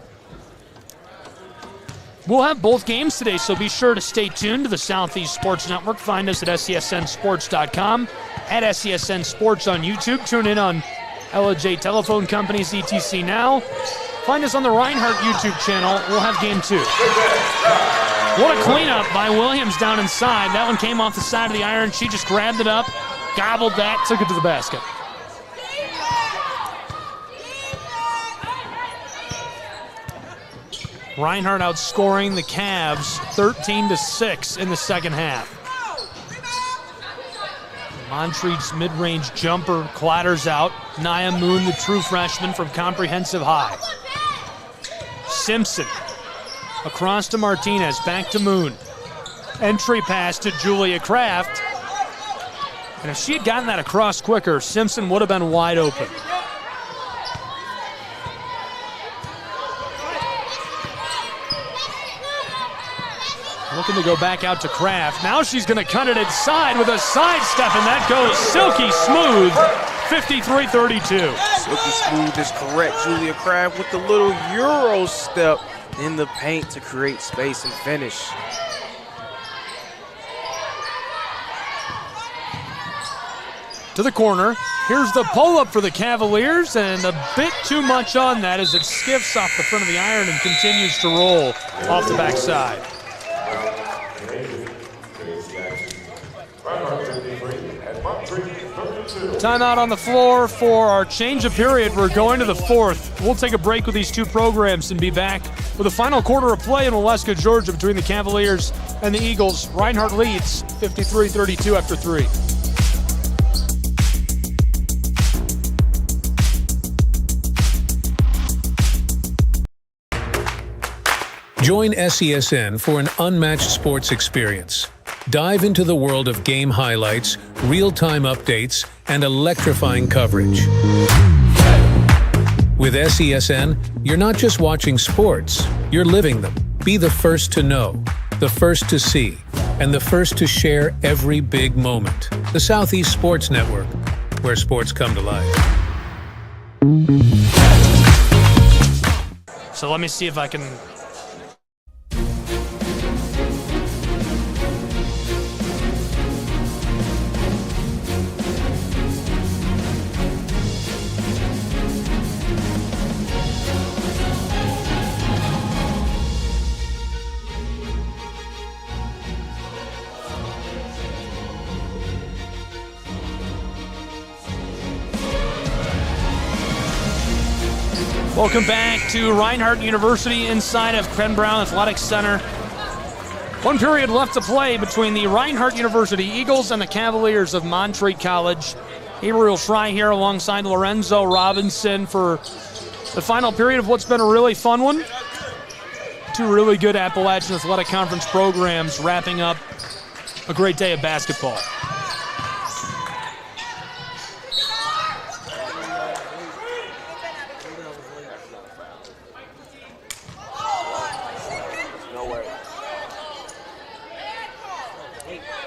We'll have both games today, so be sure to stay tuned to the Southeast Sports Network. Find us at SCSNSports.com, at SCSN Sports on YouTube. Tune in on LJ Telephone Company's ETC Now. Find us on the Reinhardt YouTube channel. We'll have game 2. What a cleanup by Williams down inside. That one came off the side of the iron. She just grabbed it up, gobbled that, took it to the basket. Reinhardt outscoring the Cavs 13-6 in the second half. Montreat's mid-range jumper clatters out. Nia Moon, the true freshman from Comprehensive High. Simpson across to Martinez, back to Moon. Entry pass to Julia Kraft. And if she had gotten that across quicker, Simpson would have been wide open. Looking to go back out to Kraft. Now she's going to cut it inside with a sidestep, and that goes silky smooth, 53-32. Silky smooth is correct. Julia Kraft with the little Euro step in the paint to create space and finish. To the corner. Here's the pull-up for the Cavaliers, and a bit too much on that as it skips off the front of the iron and continues to roll off the backside. Timeout on the floor for our change of period. We're going to the fourth. We'll take a break with these two programs and be back with the final quarter of play in Waleska, Georgia between the Cavaliers and the Eagles. Reinhardt leads 53-32 after 3. Join SESN for an unmatched sports experience. Dive into the world of game highlights, real-time updates, and electrifying coverage. With SESN, you're not just watching sports, you're living them. Be the first to know, the first to see, and the first to share every big moment. The Southeast Sports Network, where sports come to life. So let me see if I can... Welcome back to Reinhardt University inside of Ken Brown Athletic Center. One period left to play between the Reinhardt University Eagles and the Cavaliers of Montreat College. Gabriel Schrei here alongside Lorenzo Robinson for the final period of what's been a really fun one. Two really good Appalachian Athletic Conference programs wrapping up a great day of basketball.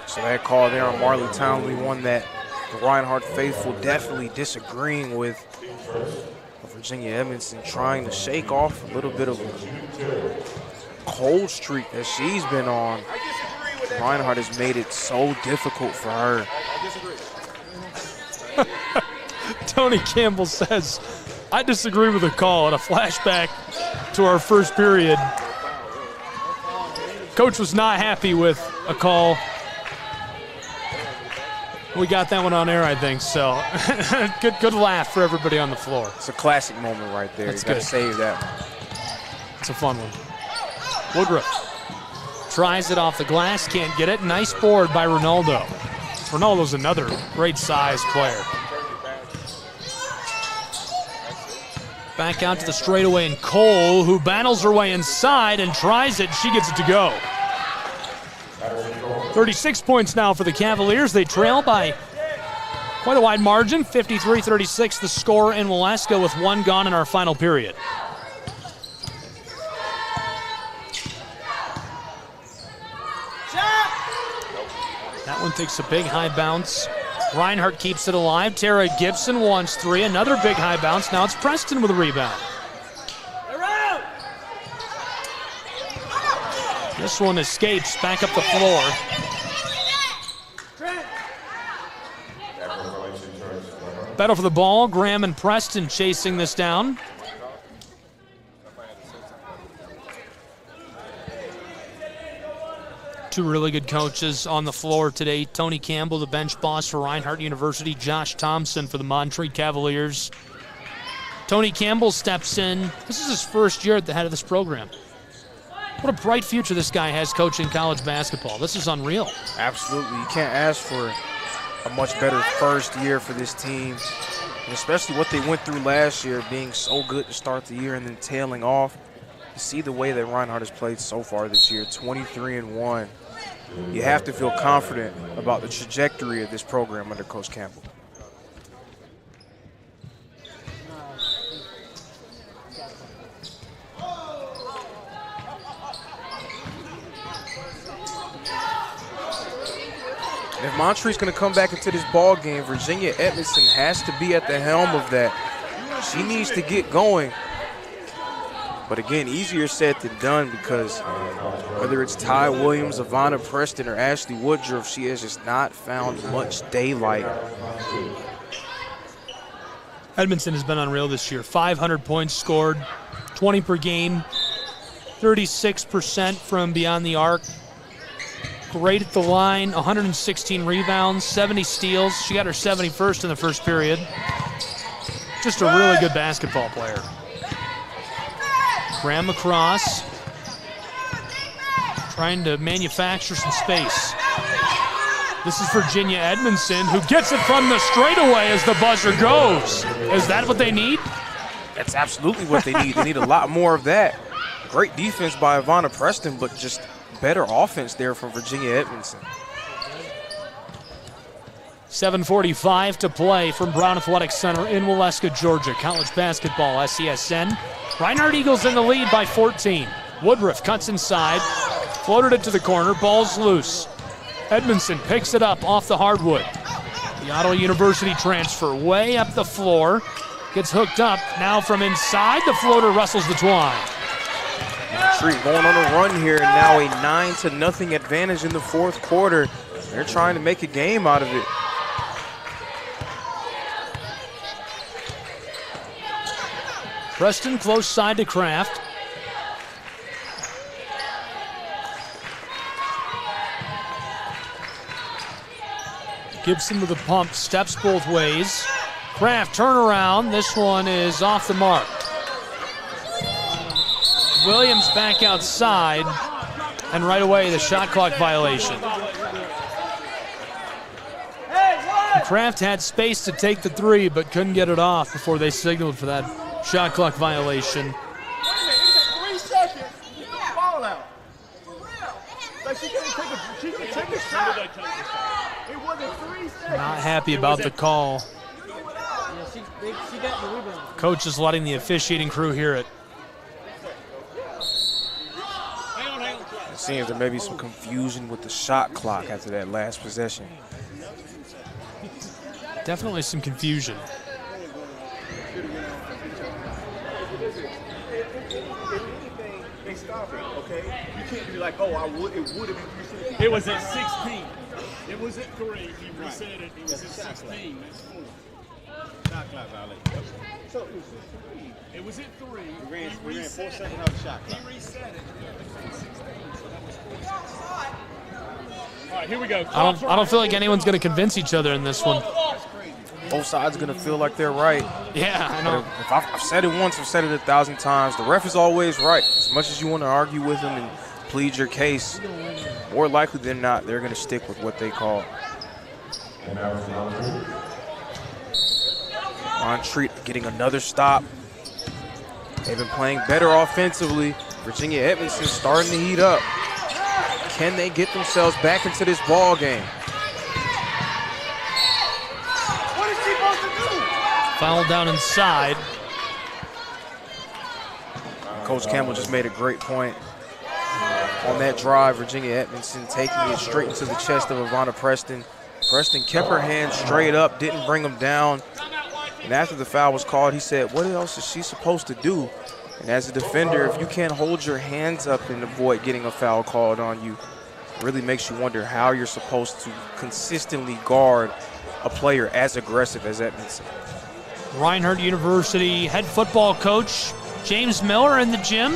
So that call there on Marley Townley, one that the Reinhardt faithful definitely disagreeing with. Virginia Edmondson trying to shake off a little bit of a cold streak that she's been on. Reinhardt has made it so difficult for her. Tony Campbell says, I disagree with the call, and a flashback to our first period. Coach was not happy with a call. We got that one on air, I think, so good laugh for everybody on the floor. It's a classic moment right there. That's you got to good. save that one. It's a fun one. Woodruff tries it off the glass, can't get it. Nice board by Ronaldo. Ronaldo's another great size player. Back out to the straightaway, and Cole, who battles her way inside and tries it. She gets it to go. 36 points now for the Cavaliers. They trail by quite a wide margin, 53-36 the score in Waleska with one gone in our final period. That one takes a big high bounce. Reinhardt keeps it alive. Tara Gibson wants three. Another big high bounce. Now it's Preston with a rebound. This one escapes back up the floor. Battle for the ball. Graham and Preston chasing this down. Two really good coaches on the floor today. Tony Campbell, the bench boss for Reinhardt University. Josh Thompson for the Montreat Cavaliers. Tony Campbell steps in. This is his first year at the head of this program. What a bright future this guy has coaching college basketball. This is unreal. Absolutely. You can't ask for a much better first year for this team, and especially what they went through last year, being so good to start the year and then tailing off. You see the way that Reinhardt has played so far this year, 23-1. You have to feel confident about the trajectory of this program under Coach Campbell. And if Montreat's going to come back into this ball game, Virginia Edmondson has to be at the helm of that. She needs to get going. But again, easier said than done, because whether it's Ty Williams, Ivana Preston, or Ashley Woodruff, she has just not found much daylight. Edmondson has been unreal this year. 500 points scored, 20 per game, 36% from beyond the arc. Great at the line, 116 rebounds, 70 steals. She got her 71st in the first period. Just a really good basketball player. Graham across, trying to manufacture some space. This is Virginia Edmondson, who gets it from the straightaway as the buzzer goes. Is that what they need? That's absolutely what they need. They need a lot more of that. Great defense by Ivana Preston, but just better offense there from Virginia Edmondson. 7:45 to play from Brown Athletic Center in Waleska, Georgia. College basketball, SESN. Reinhardt Eagles in the lead by 14. Woodruff cuts inside, floated it to the corner, ball's loose. Edmondson picks it up off the hardwood. The Ottawa University transfer way up the floor, gets hooked up. Now from inside, the floater rustles the twine. Montreat going on a run here, and now a 9-0 advantage in the fourth quarter. They're trying to make a game out of it. Preston close side to Kraft. Gibson with a pump, steps both ways. Kraft turnaround, this one is off the mark. Williams back outside, and right away the shot clock violation. Kraft had space to take the three, but couldn't get it off before they signaled for that shot clock violation. Not happy about the call. Coach is letting the officiating crew hear it. It seems there may be some confusion with the shot clock after that last possession. Definitely some confusion. They stop it, okay? You can't be like, oh, it would have been 3. It was at 16. It was at 3. He reset it. It was at 16. That's 4. Shot clock violation. So it was at 3. It was at 3. We ran 4 seconds off the shot clock. He reset it. It was 16. So that was 4 seconds. All right, here we go. I don't feel like anyone's going to convince each other in this one. Both sides are going to feel like they're right. Yeah, I know. If I've said it once, I've said it 1,000 times. The ref is always right. As much as you want to argue with him and plead your case, more likely than not, they're going to stick with what they call. Montreat getting another stop. They've been playing better offensively. Virginia Edmondson starting to heat up. Can they get themselves back into this ball game? What is she supposed to do? Foul down inside. Coach Campbell just made a great point. On that drive, Virginia Edmondson taking it straight into the chest of Ivana Preston. Preston kept her hands straight up, didn't bring them down. And after the foul was called, he said, what else is she supposed to do? And as a defender, if you can't hold your hands up and avoid getting a foul called on you, it really makes you wonder how you're supposed to consistently guard a player as aggressive as Edmondson. Reinhardt University head football coach James Miller in the gym.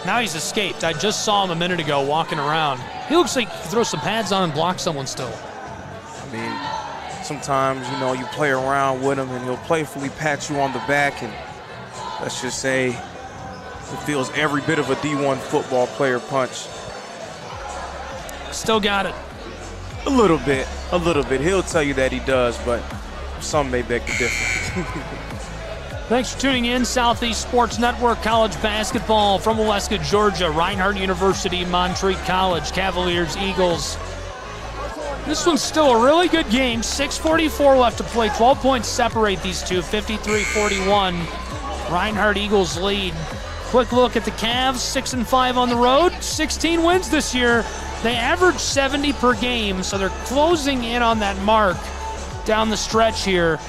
Now he's escaped. I just saw him a minute ago walking around. He looks like he can throw some pads on and block someone still. I mean, sometimes, you know, you play around with him and he'll playfully pat you on the back, and let's just say it feels every bit of a D1 football player punch. Still got it. A little bit. He'll tell you that he does, but some may beg the difference. Thanks for tuning in. Southeast Sports Network College Basketball from Waleska, Georgia. Reinhardt University, Montreat College, Cavaliers, Eagles. This one's still a really good game. 6:44 left to play. 12 points separate these two. 53-41. Reinhardt Eagles lead. Quick look at the Cavs. 6-5 on the road. 16 wins this year. They average 70 per game, so they're closing in on that mark down the stretch here.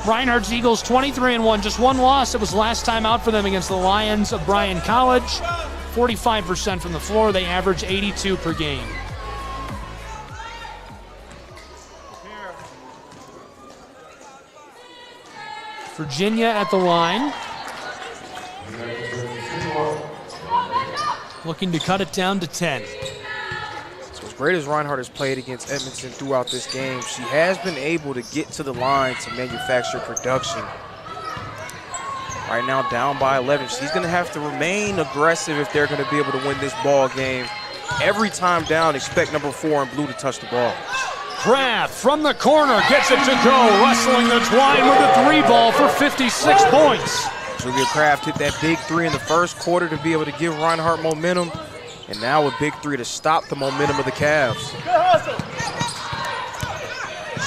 Reinhardt's Eagles 23-1, just one loss. It was last time out for them against the Lions of Bryan College. 45% from the floor. They average 82 per game. Virginia at the line. Looking to cut it down to 10. So as great as Reinhardt has played against Edmondson throughout this game, she has been able to get to the line to manufacture production. Right now down by 11. She's going to have to remain aggressive if they're going to be able to win this ball game. Every time down, expect number 4 in blue to touch the ball. Kraft from the corner gets it to go, wrestling the twine with a 3-ball for 56 points. Julia Kraft hit that big 3 in the first quarter to be able to give Reinhardt momentum, and now a big 3 to stop the momentum of the Cavs.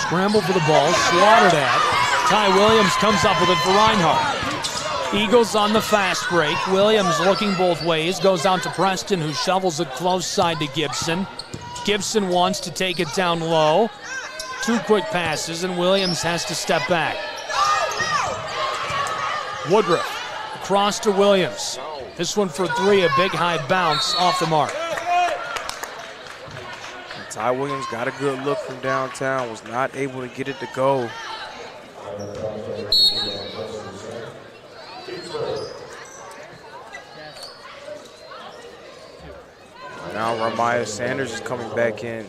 Scramble for the ball, swatted at. Ty Williams comes up with it for Reinhardt. Eagles on the fast break. Williams looking both ways, goes down to Preston, who shovels it close side to Gibson. Gibson wants to take it down low. 2 quick passes, and Williams has to step back. Woodruff across to Williams. This one for 3, a big high bounce off the mark. And Ty Williams got a good look from downtown, was not able to get it to go. Now Ramaya Sanders is coming back in.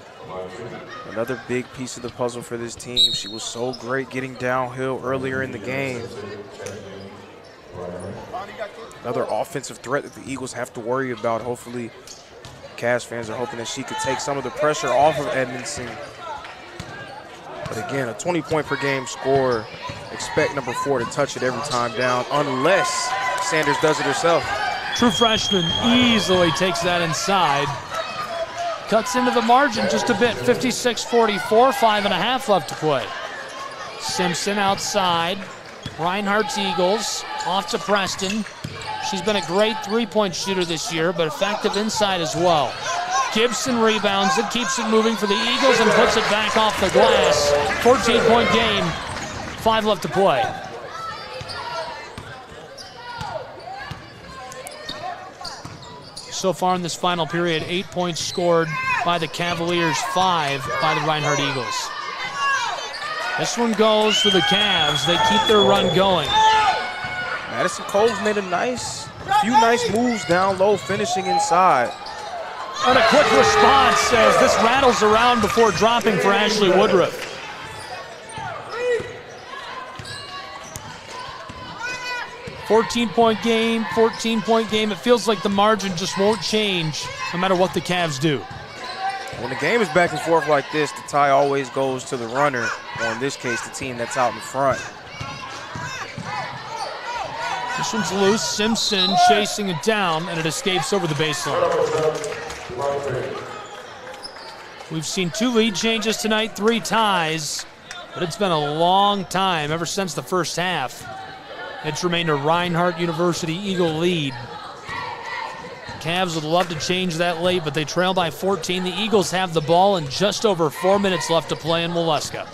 Another big piece of the puzzle for this team. She was so great getting downhill earlier in the game. Another offensive threat that the Eagles have to worry about. Hopefully, Cavs fans are hoping that she could take some of the pressure off of Edmondson. But again, a 20-point-per-game scorer. Expect number 4 to touch it every time down, unless Sanders does it herself. True freshman easily takes that inside. Cuts into the margin just a bit. 56-44, 5.5 left to play. Simpson outside. Reinhardt's Eagles off to Preston. She's been a great 3-point shooter this year, but effective inside as well. Gibson rebounds it, keeps it moving for the Eagles, and puts it back off the glass. 14-point game, 5 left to play. So far in this final period, 8 points scored by the Cavaliers, 5 by the Reinhardt Eagles. This one goes for the Cavs. They keep their run going. Madison Cole's made a few nice moves down low, finishing inside. And a quick response as this rattles around before dropping for Ashley 14-point game, 14-point game. It feels like the margin just won't change no matter what the Cavs do. When the game is back and forth like this, the tie always goes to the runner, or in this case, the team that's out in front. This one's loose. Simpson chasing it down, and it escapes over the baseline. We've seen 2 lead changes tonight, 3 ties, but it's been a long time, ever since the first half. It's remained a Reinhardt University Eagle lead. Cavs would love to change that late, but they trail by 14. The Eagles have the ball and just over 4 minutes left to play in Waleska.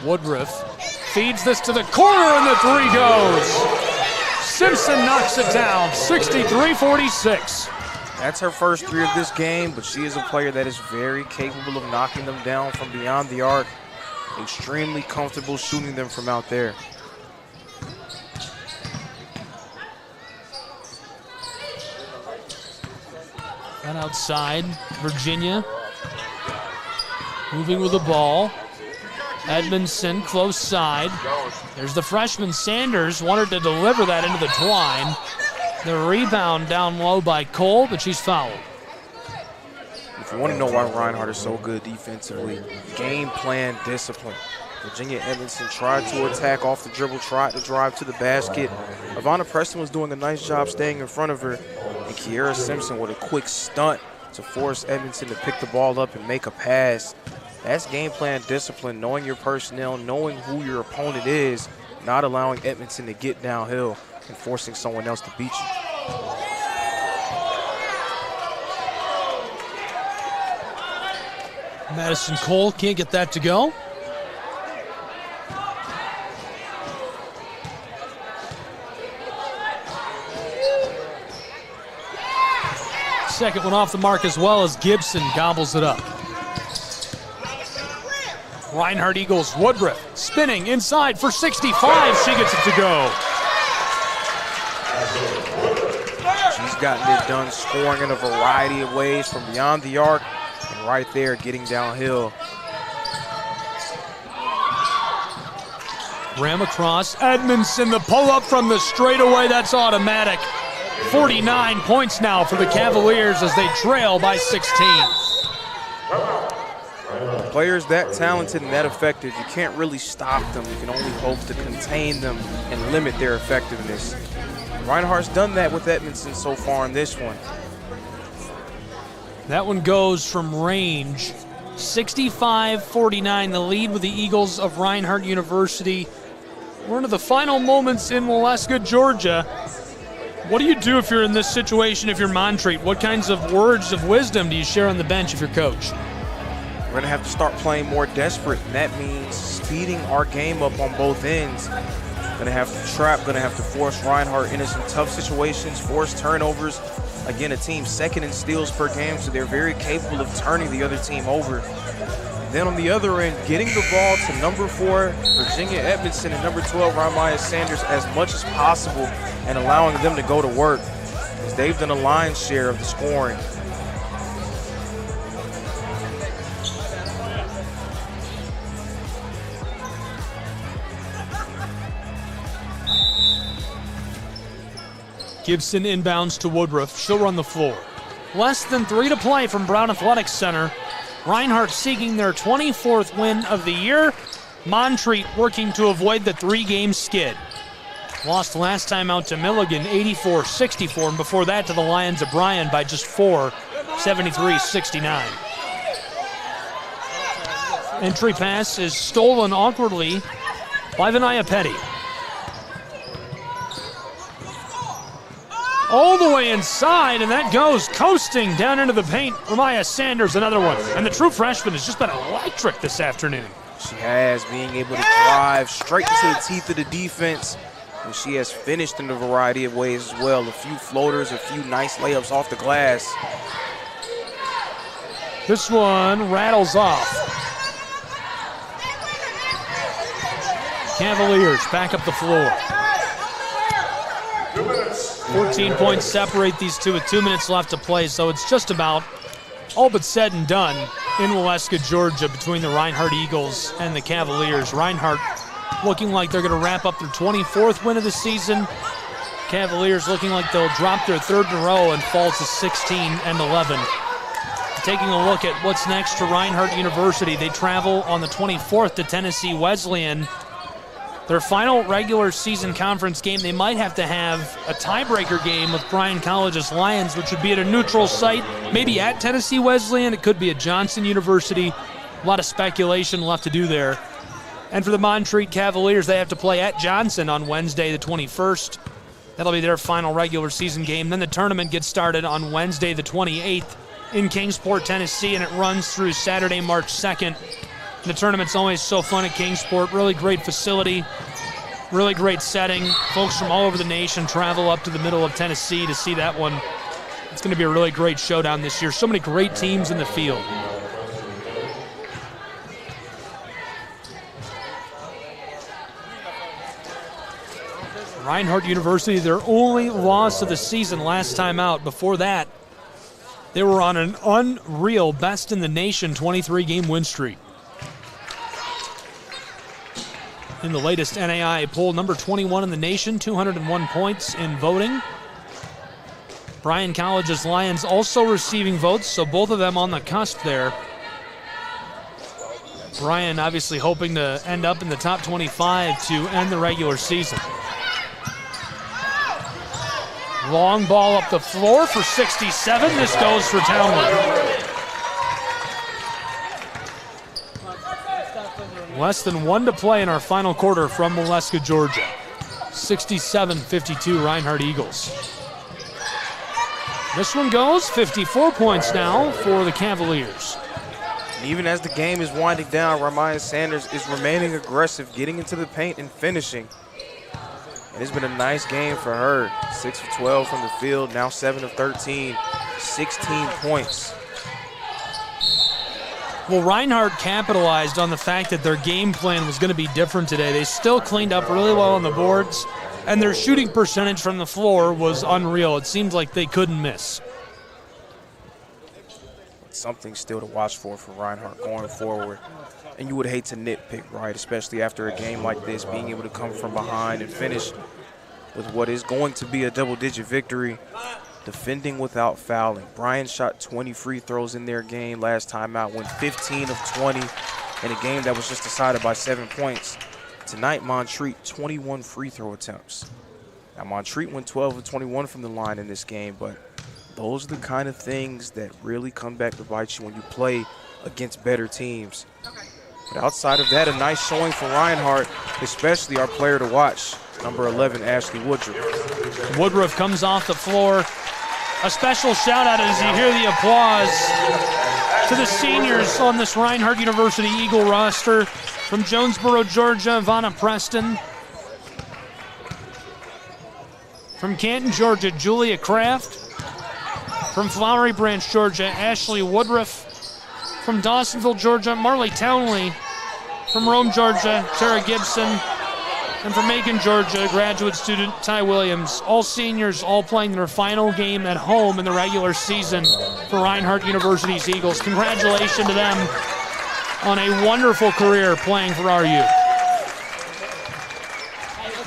Woodruff feeds this to the corner, and the 3 goes. Simpson knocks it down, 63-46. That's her first 3 of this game, but she is a player that is very capable of knocking them down from beyond the arc. Extremely comfortable shooting them from out there. And outside, Virginia moving with the ball. Edmondson close side. There's the freshman Sanders, wanted to deliver that into the twine. The rebound down low by Cole, but she's fouled. If you want to know why Reinhardt is so good defensively, game plan discipline. Virginia Edmondson tried to attack off the dribble, tried to drive to the basket. Avonna Preston was doing a nice job staying in front of her. And Kiera Simpson with a quick stunt to force Edmondson to pick the ball up and make a pass. That's game plan discipline, knowing your personnel, knowing who your opponent is, not allowing Edmondson to get downhill and forcing someone else to beat you. Madison Cole can't get that to go. Second one off the mark as well as Gibson gobbles it up. Reinhardt Eagles, Woodruff spinning inside for 65. She gets it to go. She's gotten it done scoring in a variety of ways from beyond the arc and right there getting downhill. Ram across, Edmondson, the pull-up from the straightaway, that's automatic. 49 points now for the Cavaliers as they trail by 16. Players that talented and that effective, you can't really stop them. You can only hope to contain them and limit their effectiveness. Reinhardt's done that with Edmondson so far in this one. That one goes from range. 65-49, the lead with the Eagles of Reinhardt University. We're into the final moments in Waleska, Georgia. What do you do if you're in this situation, if you're Montreat? What kinds of words of wisdom do you share on the bench if you're coach? We're going to have to start playing more desperate, and that means speeding our game up on both ends. Going to have to trap, going to have to force Reinhardt into some tough situations, force turnovers. Again, a team second in steals per game, so they're very capable of turning the other team over. Then on the other end, getting the ball to number 4, Virginia Edmondson, and number 12, Ramaya Sanders, as much as possible and allowing them to go to work, as they've done a lion's share of the scoring. Gibson inbounds to Woodruff. She'll run the floor. Less than 3 to play from Brown Athletics Center. Reinhardt seeking their 24th win of the year. Montreat working to avoid the 3-game skid. Lost last time out to Milligan, 84-64, and before that to the Lions of Bryan by just 4, 73-69. Entry pass is stolen awkwardly by Vinaya Petty. All the way inside, and that goes coasting down into the paint. Ramaya Sanders, another one. And the true freshman has just been electric this afternoon. She has, being able to drive straight into the teeth of the defense. And she has finished in a variety of ways as well. A few floaters, a few nice layups off the glass. This one rattles off. Cavaliers back up the floor. 14 points separate these two with 2 minutes left to play, so it's just about all but said and done in Waleska, Georgia, between the Reinhardt Eagles and the Cavaliers. Reinhardt looking like they're going to wrap up their 24th win of the season. Cavaliers looking like they'll drop their third in a row and fall to 16-11. Taking a look at what's next for Reinhardt University, they travel on the 24th to Tennessee Wesleyan. Their final regular season conference game, they might have to have a tiebreaker game with Bryan College's Lions, which would be at a neutral site, maybe at Tennessee Wesleyan. It could be at Johnson University. A lot of speculation left to do there. And for the Montreat Cavaliers, they have to play at Johnson on Wednesday the 21st. That'll be their final regular season game. Then the tournament gets started on Wednesday the 28th in Kingsport, Tennessee, and it runs through Saturday, March 2nd. The tournament's always so fun at Kingsport. Really great facility, really great setting. Folks from all over the nation travel up to the middle of Tennessee to see that one. It's going to be a really great showdown this year. So many great teams in the field. Reinhardt University, their only loss of the season last time out. Before that, they were on an unreal best in the nation 23-game win streak. In the latest NAIA poll, number 21 in the nation, 201 points in voting. Bryan College's Lions also receiving votes, so both of them on the cusp there. Bryan obviously hoping to end up in the top 25 to end the regular season. Long ball up the floor for 67. This goes for Townley. Less than 1 to play in our final quarter from Molesca, Georgia. 67-52 Reinhardt Eagles. This one goes 54 points now for the Cavaliers. And even as the game is winding down, Ramaya Sanders is remaining aggressive, getting into the paint and finishing. And it's been a nice game for her. 6 of 12 from the field, now 7 of 13, 16 points. Well, Reinhardt capitalized on the fact that their game plan was going to be different today. They still cleaned up really well on the boards, and their shooting percentage from the floor was unreal. It seemed like they couldn't miss. Something still to watch for Reinhardt going forward. And you would hate to nitpick, right? Especially after a game like this, being able to come from behind and finish with what is going to be a double-digit victory. Defending without fouling. Bryan shot 20 free throws in their game last time out, went 15 of 20 in a game that was just decided by 7 points. Tonight, Montreat, 21 free throw attempts. Now, Montreat went 12 of 21 from the line in this game, but those are the kind of things that really come back to bite you when you play against better teams. But outside of that, a nice showing for Reinhardt, especially our player to watch, number 11, Ashley Woodruff. Woodruff comes off the floor. A special shout out as you hear the applause to the seniors on this Reinhardt University Eagle roster. From Jonesboro, Georgia, Vanna Preston. From Canton, Georgia, Julia Kraft. From Flowery Branch, Georgia, Ashley Woodruff. From Dawsonville, Georgia, Marley Townley. From Rome, Georgia, Tara Gibson. And from Macon, Georgia, graduate student Ty Williams. All seniors, all playing their final game at home in the regular season for Reinhardt University's Eagles. Congratulations to them on a wonderful career playing for our youth.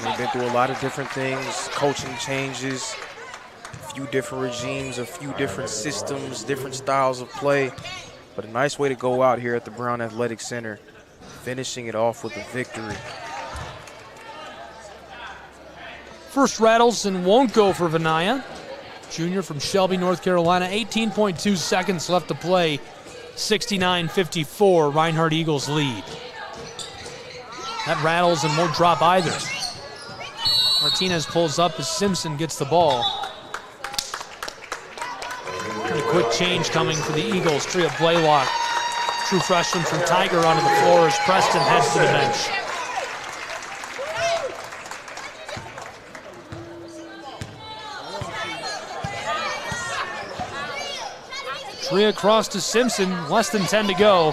We've been through a lot of different things, coaching changes, a few different regimes, a few different systems, different styles of play. But a nice way to go out here at the Brown Athletic Center, finishing it off with a victory. First rattles and won't go for Vanaya. Junior from Shelby, North Carolina. 18.2 seconds left to play. 69-54, Reinhardt Eagles lead. That rattles and won't drop either. Martinez pulls up as Simpson gets the ball. And a quick change coming for the Eagles. Tria Blaylock, true freshman from Tiger, onto the floor as Preston heads to the bench. Tria across to Simpson, less than 10 to go.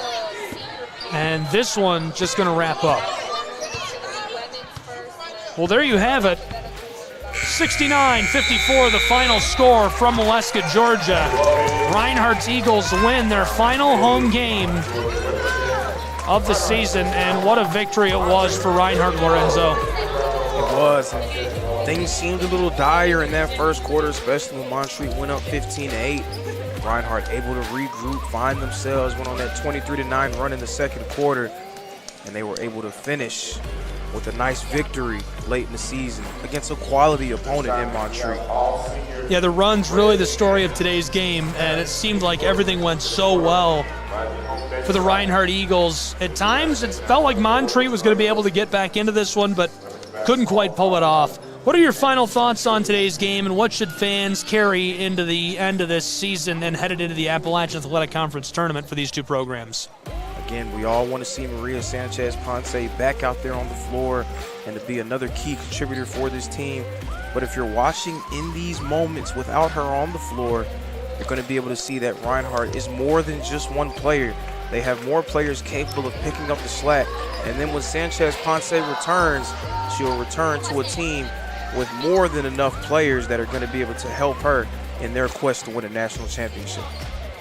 And this one just going to wrap up. Well, there you have it. 69-54, the final score from Molesca, Georgia. Reinhardt's Eagles win their final home game of the season, and what a victory it was for Reinhardt, Lorenzo. It was. And things seemed a little dire in that first quarter, especially when Montreat went up 15-8. Reinhardt able to regroup, find themselves, went on that 23-9 run in the second quarter, and they were able to finish with a nice victory late in the season against a quality opponent in Montreat. Yeah, the run's really the story of today's game, and it seemed like everything went so well for the Reinhardt Eagles. At times, it felt like Montreat was going to be able to get back into this one, but couldn't quite pull it off. What are your final thoughts on today's game, and what should fans carry into the end of this season and headed into the Appalachian Athletic Conference tournament for these two programs? Again, we all want to see Maria Sanchez-Ponce back out there on the floor and to be another key contributor for this team. But if you're watching in these moments without her on the floor, you're going to be able to see that Reinhardt is more than just one player. They have more players capable of picking up the slack. And then when Sanchez-Ponce returns, she'll return to a team with more than enough players that are going to be able to help her in their quest to win a national championship.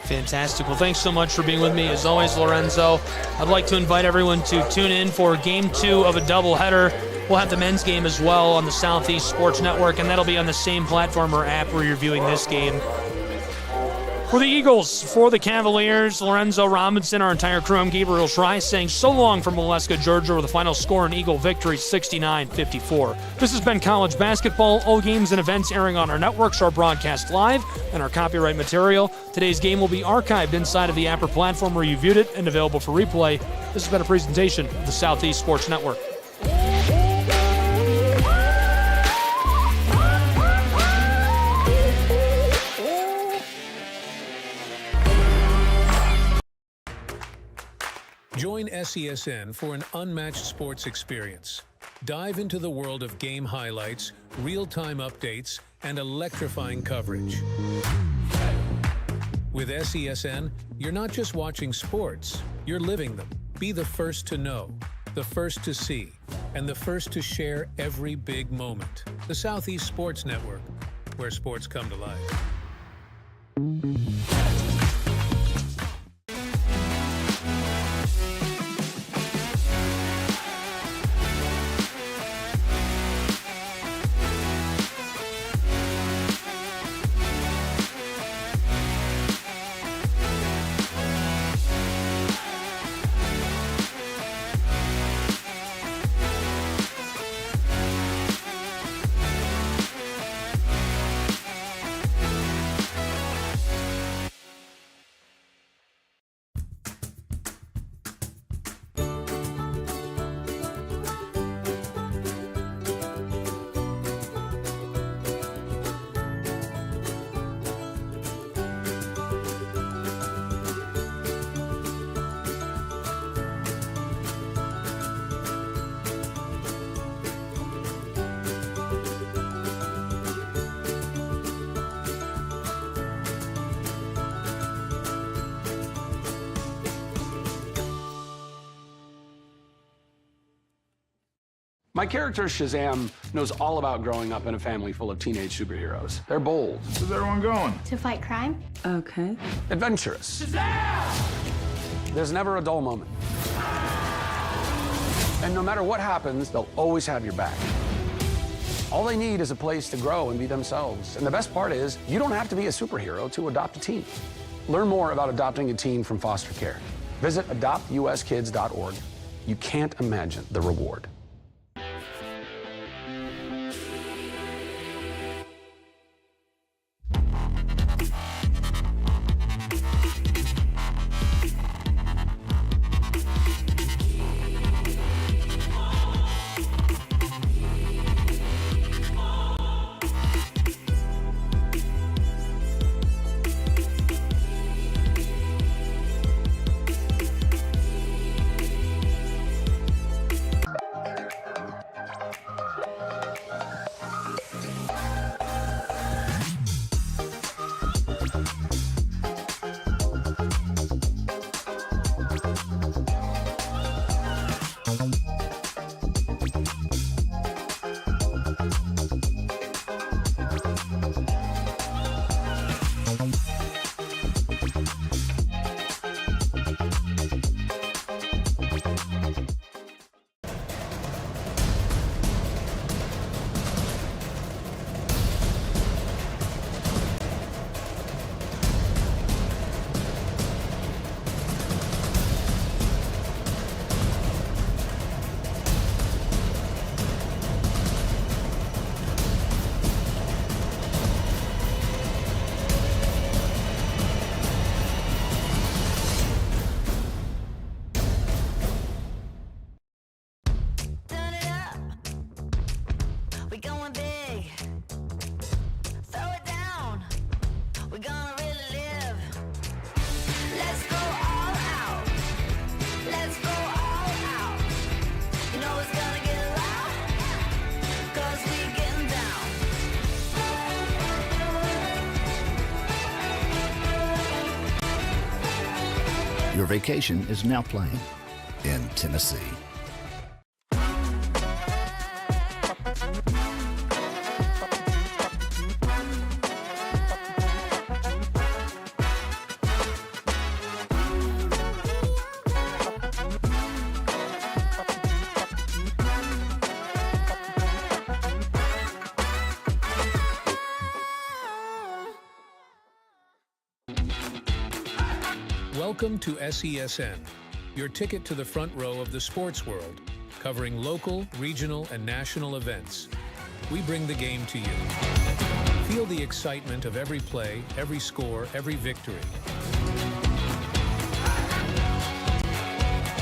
Fantastic. Well, thanks so much for being with me, as always, Lorenzo. I'd like to invite everyone to tune in for Game 2 of a doubleheader. We'll have the men's game as well on the Southeast Sports Network, and that'll be on the same platform or app where you're viewing this game. For the Eagles, for the Cavaliers, Lorenzo Robinson, our entire crew, I'm Gabriel Schrei, saying so long from Waleska, Georgia, with the final score in Eagle victory, 69-54. This has been college basketball. All games and events airing on our networks are broadcast live and our copyright material. Today's game will be archived inside of the Apper platform where you viewed it and available for replay. This has been a presentation of the Southeast Sports Network. Join SESN for an unmatched sports experience. Dive into the world of game highlights, real-time updates, and electrifying coverage. With SESN, you're not just watching sports, you're living them. Be the first to know, the first to see, and the first to share every big moment. The Southeast Sports Network, where sports come to life. My character, Shazam, knows all about growing up in a family full of teenage superheroes. They're bold. Where's everyone going? To fight crime? Okay. Adventurous. Shazam! There's never a dull moment. And no matter what happens, they'll always have your back. All they need is a place to grow and be themselves. And the best part is, you don't have to be a superhero to adopt a teen. Learn more about adopting a teen from foster care. Visit adoptuskids.org. You can't imagine the reward. Your vacation is now playing in Tennessee. Welcome to SESN, your ticket to the front row of the sports world, covering local, regional, and national events. We bring the game to you. Feel the excitement of every play, every score, every victory.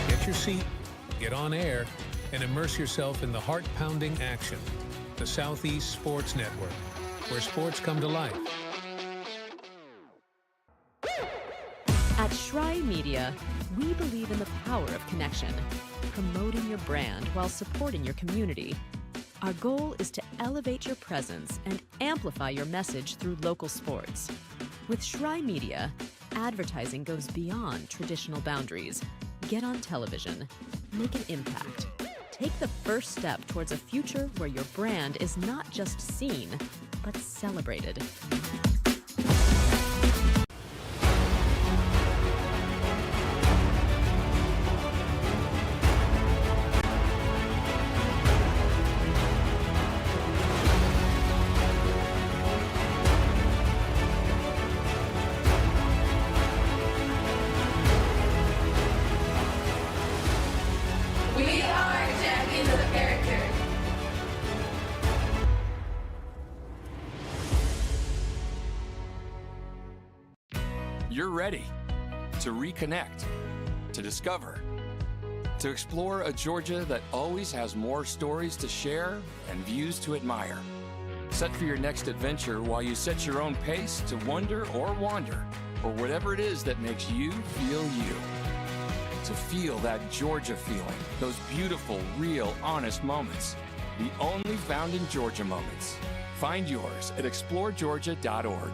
Get your seat, get on air, and immerse yourself in the heart-pounding action. The Southeast Sports Network, where sports come to life. At Schrei Media, we believe in the power of connection, promoting your brand while supporting your community. Our goal is to elevate your presence and amplify your message through local sports. With Schrei Media, advertising goes beyond traditional boundaries. Get on television, make an impact. Take the first step towards a future where your brand is not just seen, but celebrated. You're ready to reconnect, to discover, to explore a Georgia that always has more stories to share and views to admire. Set for your next adventure while you set your own pace to wonder or wander, or whatever it is that makes you feel you. To feel that Georgia feeling, those beautiful, real, honest moments. The only found in Georgia moments. Find yours at exploregeorgia.org.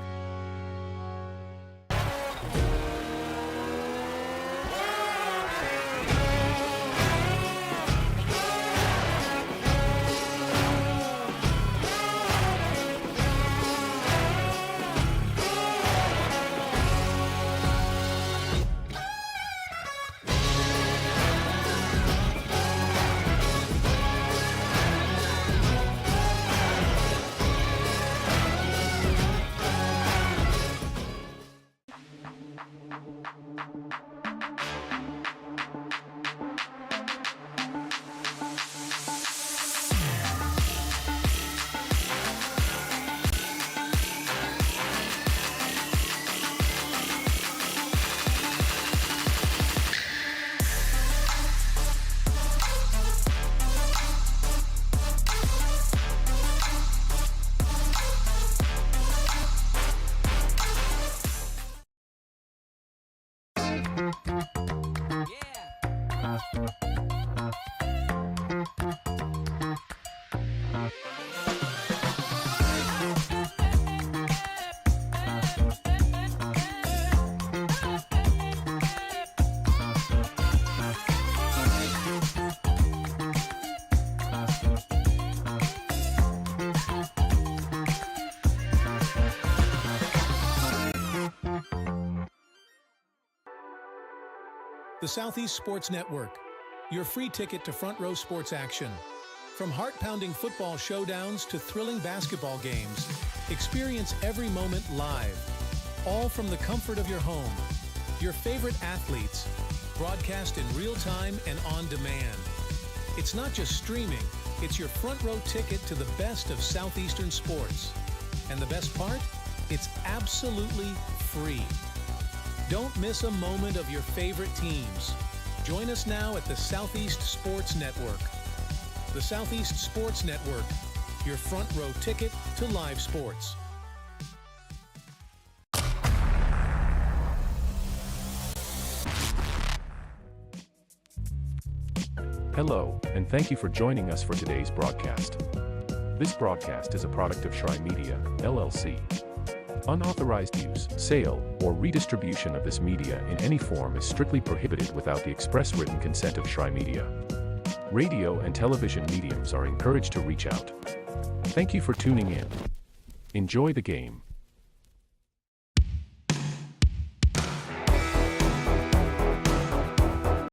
The Southeast Sports Network, your free ticket to front row sports action. From heart-pounding football showdowns to thrilling basketball games, experience every moment live, all from the comfort of your home. Your favorite athletes, broadcast in real time and on demand. It's not just streaming, it's your front row ticket to the best of Southeastern sports. And the best part? It's absolutely free. Don't miss a moment of your favorite teams. Join us now at the Southeast Sports Network. The Southeast Sports Network, your front row ticket to live sports. Hello, and thank you for joining us for today's broadcast. This broadcast is a product of Schrei Media, LLC. Unauthorized use, sale, or redistribution of this media in any form is strictly prohibited without the express written consent of Shry Media. Radio and television mediums are encouraged to reach out. Thank you for tuning in. Enjoy the game.